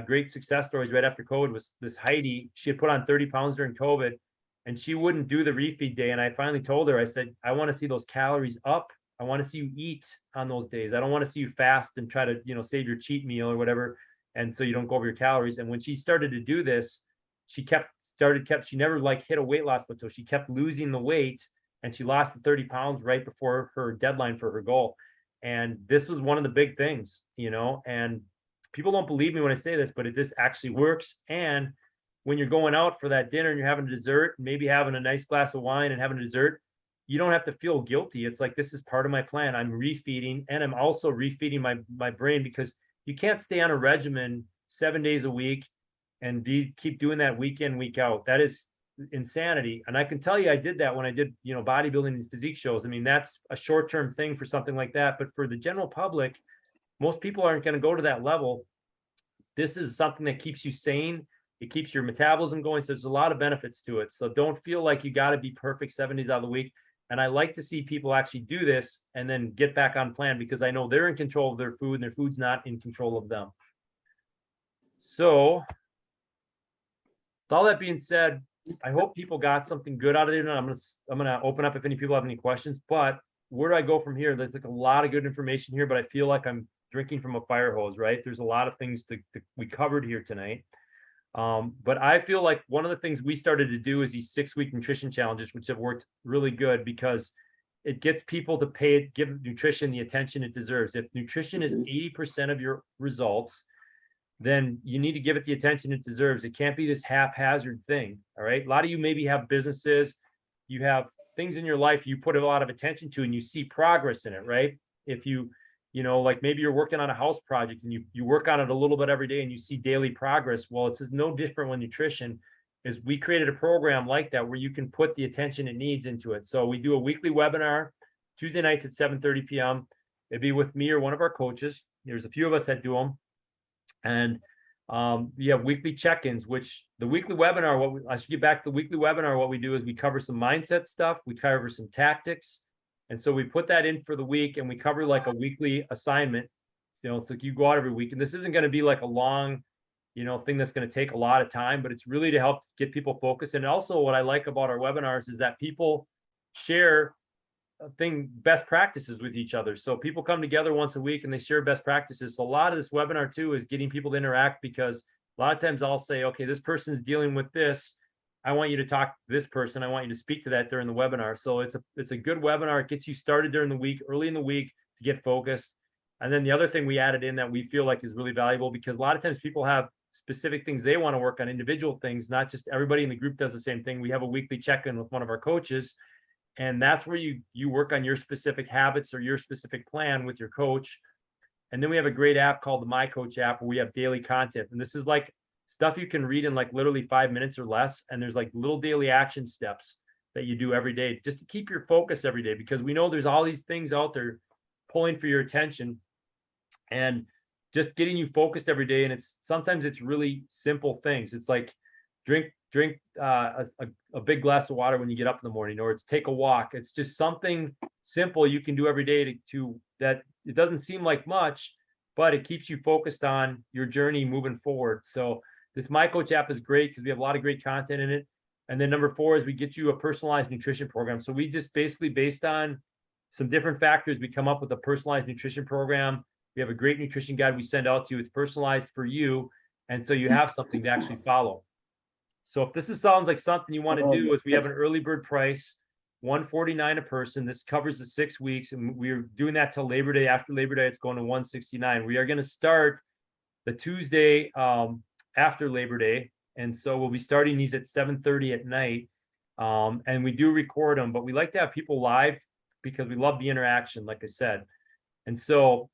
great success stories right after COVID was this Heidi. She had put on 30 pounds during COVID and she wouldn't do the refeed day. And I finally told her, I said, I want to see those calories up. I want to see you eat on those days. I don't want to see you fast and try to, save your cheat meal or whatever. And so you don't go over your calories. And when she started to do this, she she never like hit a weight loss plateau. She kept losing the weight and she lost the 30 pounds right before her deadline for her goal. And this was one of the big things, and people don't believe me when I say this, but this actually works. And when you're going out for that dinner and you're having a dessert, maybe having a nice glass of wine and having a dessert, you don't have to feel guilty. It's like, this is part of my plan. I'm refeeding, and I'm also refeeding my brain, because you can't stay on a regimen 7 days a week and keep doing that week in, week out. That is insanity. And I can tell you, I did that when I did, bodybuilding and physique shows. I mean, that's a short-term thing for something like that. But for the general public, most people aren't going to go to that level. This is something that keeps you sane. It keeps your metabolism going. So there's a lot of benefits to it. So don't feel like you got to be perfect 7 days out of the week. And I like to see people actually do this and then get back on plan, because I know they're in control of their food and their food's not in control of them. So with all that being said, I hope people got something good out of it. And I'm gonna open up if any people have any questions. But where do I go from here? There's like a lot of good information here, but I feel like I'm drinking from a fire hose, right? There's a lot of things we covered here tonight. But I feel like one of the things we started to do is these 6-week nutrition challenges, which have worked really good, because it gets people to give nutrition the attention it deserves. If nutrition is 80% of your results, then you need to give it the attention it deserves. It can't be this haphazard thing. All right. A lot of you maybe have businesses, you have things in your life you put a lot of attention to and you see progress in it, right? If like maybe you're working on a house project and you work on it a little bit every day and you see daily progress. Well, it's no different when nutrition is. We created a program like that where you can put the attention it needs into it. So we do a weekly webinar Tuesday nights at 7:30 p.m. It'd be with me or one of our coaches. There's a few of us that do them. And you have weekly check-ins, which the weekly webinar, I should get back to the weekly webinar. What we do is we cover some mindset stuff. We cover some tactics. And so we put that in for the week and we cover like a weekly assignment. It's like you go out every week, and this isn't going to be like a long, thing that's going to take a lot of time, but it's really to help get people focused. And also what I like about our webinars is that people share best practices with each other. So people come together once a week and they share best practices. So a lot of this webinar too is getting people to interact, because a lot of times I'll say, okay, this person's dealing with this. I want you to talk to this person. I want you to speak to that during the webinar. So it's a good webinar. It gets you started during the week, early in the week, to get focused. And then the other thing we added in that we feel like is really valuable, because a lot of times people have specific things they want to work on, individual things, not just everybody in the group does the same thing. We have a weekly check-in with one of our coaches. And that's where you work on your specific habits or your specific plan with your coach. And then we have a great app called the My Coach app, where we have daily content. And this is like stuff you can read in like literally 5 minutes or less. And there's like little daily action steps that you do every day just to keep your focus every day, because we know there's all these things out there pulling for your attention and just getting you focused every day. And sometimes it's really simple things. It's like drink a big glass of water when you get up in the morning, or it's take a walk. It's just something simple you can do every day to that. It doesn't seem like much, but it keeps you focused on your journey moving forward. So this My Coach app is great because we have a lot of great content in it. And then number 4 is we get you a personalized nutrition program. So we just basically, based on some different factors, we come up with a personalized nutrition program. We have a great nutrition guide we send out to you. It's personalized for you. And so you have something to actually follow. So if this sounds like something you want to do, is we have an early bird price, $149 a person. This covers the 6 weeks, and we're doing that till Labor Day. After Labor Day, it's going to $169. We are going to start the Tuesday after Labor Day, and so we'll be starting these at 7:30 at night. And we do record them, but we like to have people live because we love the interaction, like I said. And so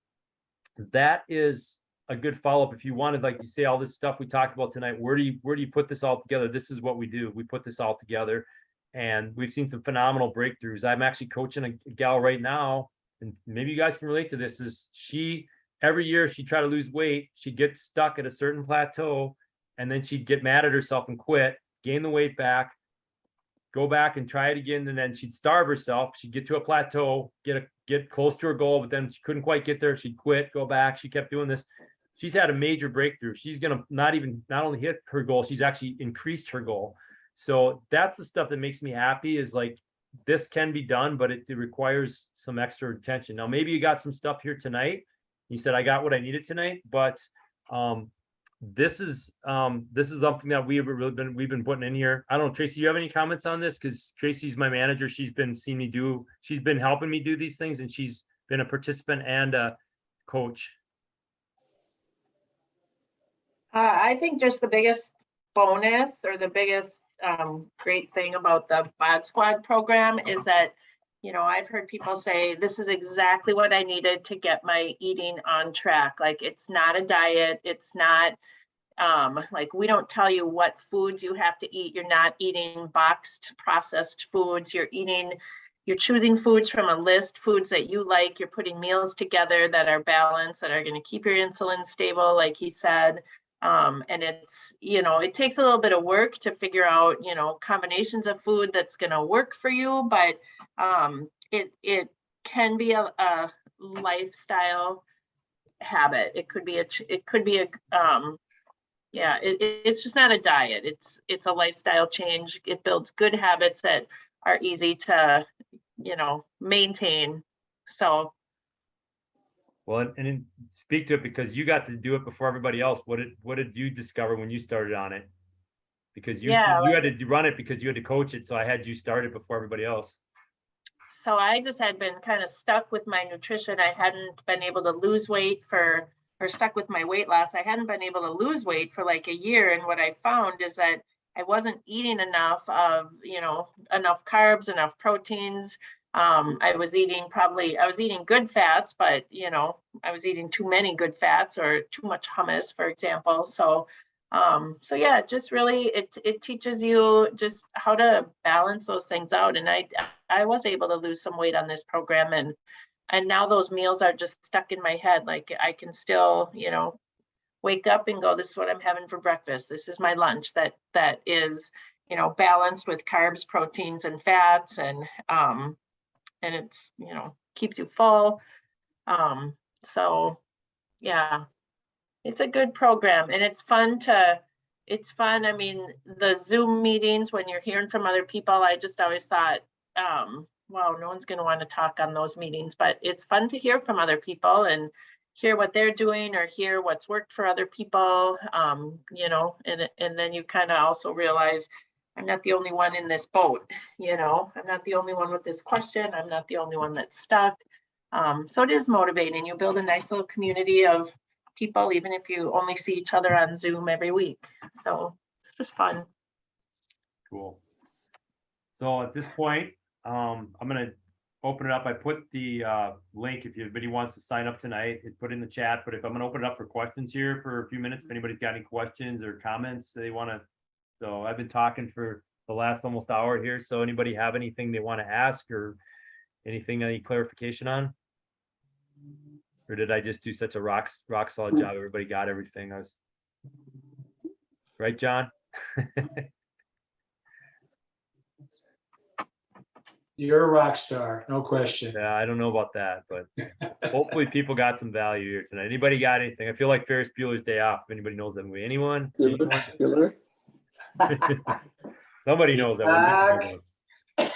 that is a good follow-up. If you wanted, like you say, all this stuff we talked about tonight, where do you put this all together? This is what we do. We put this all together, and we've seen some phenomenal breakthroughs. I'm actually coaching a gal right now, and maybe you guys can relate to this. Is every year she try to lose weight, she gets stuck at a certain plateau, and then she'd get mad at herself and quit, gain the weight back, go back and try it again, and then she'd starve herself. She'd get to a plateau, get close to her goal, but then she couldn't quite get there. She'd quit, go back. She kept doing this. She's had a major breakthrough. She's gonna not only hit her goal, she's actually increased her goal. So that's the stuff that makes me happy, is like, this can be done, but it requires some extra attention. Now, maybe you got some stuff here tonight. You said I got what I needed tonight, but this is something that we've been putting in here. I don't know, Tracy, you have any comments on this? Because Tracy's my manager. She's been helping me do these things, and she's been a participant and a coach. I think just the biggest bonus or the biggest great thing about the Bod Squad program is that, I've heard people say, this is exactly what I needed to get my eating on track. Like, it's not a diet. It's not like, we don't tell you what foods you have to eat. You're not eating boxed processed foods. You're choosing foods from a list, foods that you like. You're putting meals together that are balanced, that are going to keep your insulin stable, like he said. And it's, it takes a little bit of work to figure out, combinations of food that's going to work for you, but it can be a lifestyle habit. It could be it's just not a diet. It's a lifestyle change. It builds good habits that are easy to, maintain. So. Well, and speak to it, because you got to do it before everybody else. What did you discover when you started on it? Because you had to run it because you had to coach it. So I had you start it before everybody else. So I just had been kind of stuck with my nutrition. I hadn't been able to lose weight or stuck with my weight loss. I hadn't been able to lose weight for like a year. And what I found is that I wasn't eating enough of, enough carbs, enough proteins. I was eating good fats, but I was eating too many good fats or too much hummus, for example. So yeah, just really, it teaches you just how to balance those things out. And I was able to lose some weight on this program, and now those meals are just stuck in my head. Like, I can still, wake up and go, this is what I'm having for breakfast. This is my lunch that is, balanced with carbs, proteins, and fats, and it's, keeps you full. So yeah, it's a good program, and it's fun. I mean, the Zoom meetings, when you're hearing from other people, I just always thought, wow, no one's going to want to talk on those meetings, but it's fun to hear from other people and hear what they're doing or hear what's worked for other people. And then you kind of also realize, I'm not the only one in this boat. I'm not the only one with this question. I'm not the only one that's stuck. So it is motivating. You build a nice little community of people, even if you only see each other on Zoom every week. So it's just fun. Cool. So at this point, I'm going to open it up. I put the link, if anybody wants to sign up tonight, put in the chat. But if I'm going to open it up for questions here for a few minutes, if anybody's got any questions or comments they want to. So I've been talking for the last almost hour here. So anybody have anything they want to ask or anything, any clarification on? Or did I just do such a rock solid job? Everybody got everything. Right, John? You're a rock star, no question. Yeah, I don't know about that, but hopefully people got some value here tonight. Anybody got anything? I feel like Ferris Bueller's Day Off. If anybody knows that movie, anyone? Bueller? Somebody knows that one.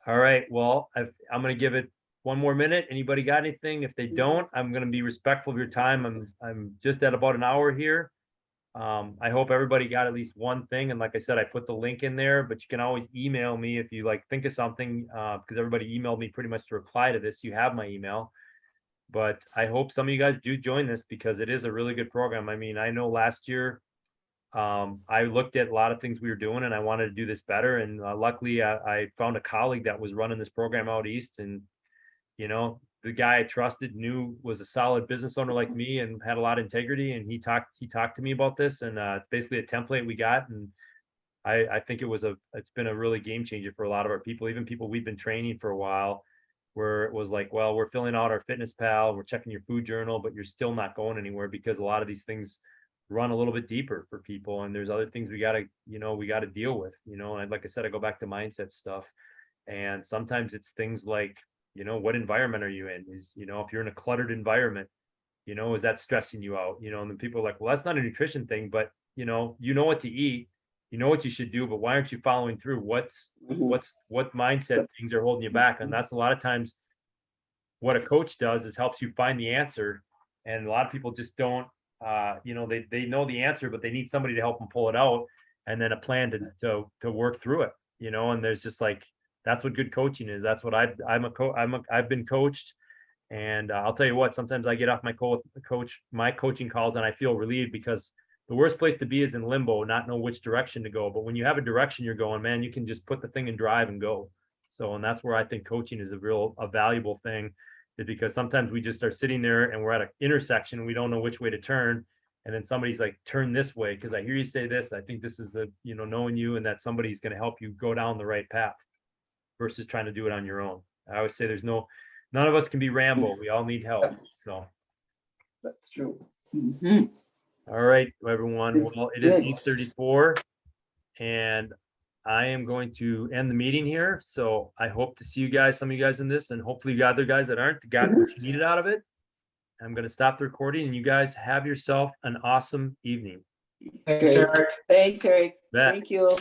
All right. Well, I'm going to give it one more minute. Anybody got anything? If they don't, I'm going to be respectful of your time. I'm just at about an hour here. I hope everybody got at least one thing. And like I said, I put the link in there, but you can always email me if you think of something, because everybody emailed me pretty much to reply to this. You have my email, but I hope some of you guys do join this because it is a really good program. I mean, I know last year, I looked at a lot of things we were doing and I wanted to do this better. And luckily I found a colleague that was running this program out East, and, the guy I trusted was a solid business owner like me and had a lot of integrity. And he talked to me about this, and it's basically a template we got. And I think it's been a really game changer for a lot of our people, even people we've been training for a while, where it was like, well, we're filling out our Fitness Pal, we're checking your food journal, but you're still not going anywhere because a lot of these things run a little bit deeper for people. And there's other things we gotta deal with, and like I said, I go back to mindset stuff. And sometimes it's things like, what environment are you in? Is, if you're in a cluttered environment, is that stressing you out? And then people are like, well, that's not a nutrition thing, but you know what to eat, what you should do, but why aren't you following through? What mindset things are holding you back? And that's a lot of times what a coach does is helps you find the answer. And a lot of people just don't, they know the answer, but they need somebody to help them pull it out, and then a plan to work through it, and there's just like, that's what good coaching is. That's what I've been coached. And I'll tell you what, sometimes I get off my coaching calls and I feel relieved, because the worst place to be is in limbo, not know which direction to go. But when you have a direction you're going, man, you can just put the thing in drive and go. So, and that's where I think coaching is a valuable thing, is because sometimes we just are sitting there and we're at an intersection and we don't know which way to turn. And then somebody's like, turn this way, because I hear you say this. I think this is knowing you, and that somebody's going to help you go down the right path versus trying to do it on your own. I always say none of us can be Rambo. We all need help. So That's true. all right, everyone. Well, it is 8:34, and I am going to end the meeting here. So I hope to see you guys, some of you guys in this, and hopefully you other guys that aren't got what you needed out of it. I'm going to stop the recording, and you guys have yourself an awesome evening. Thanks, Eric. Thanks, Eric. Bet. Thank you.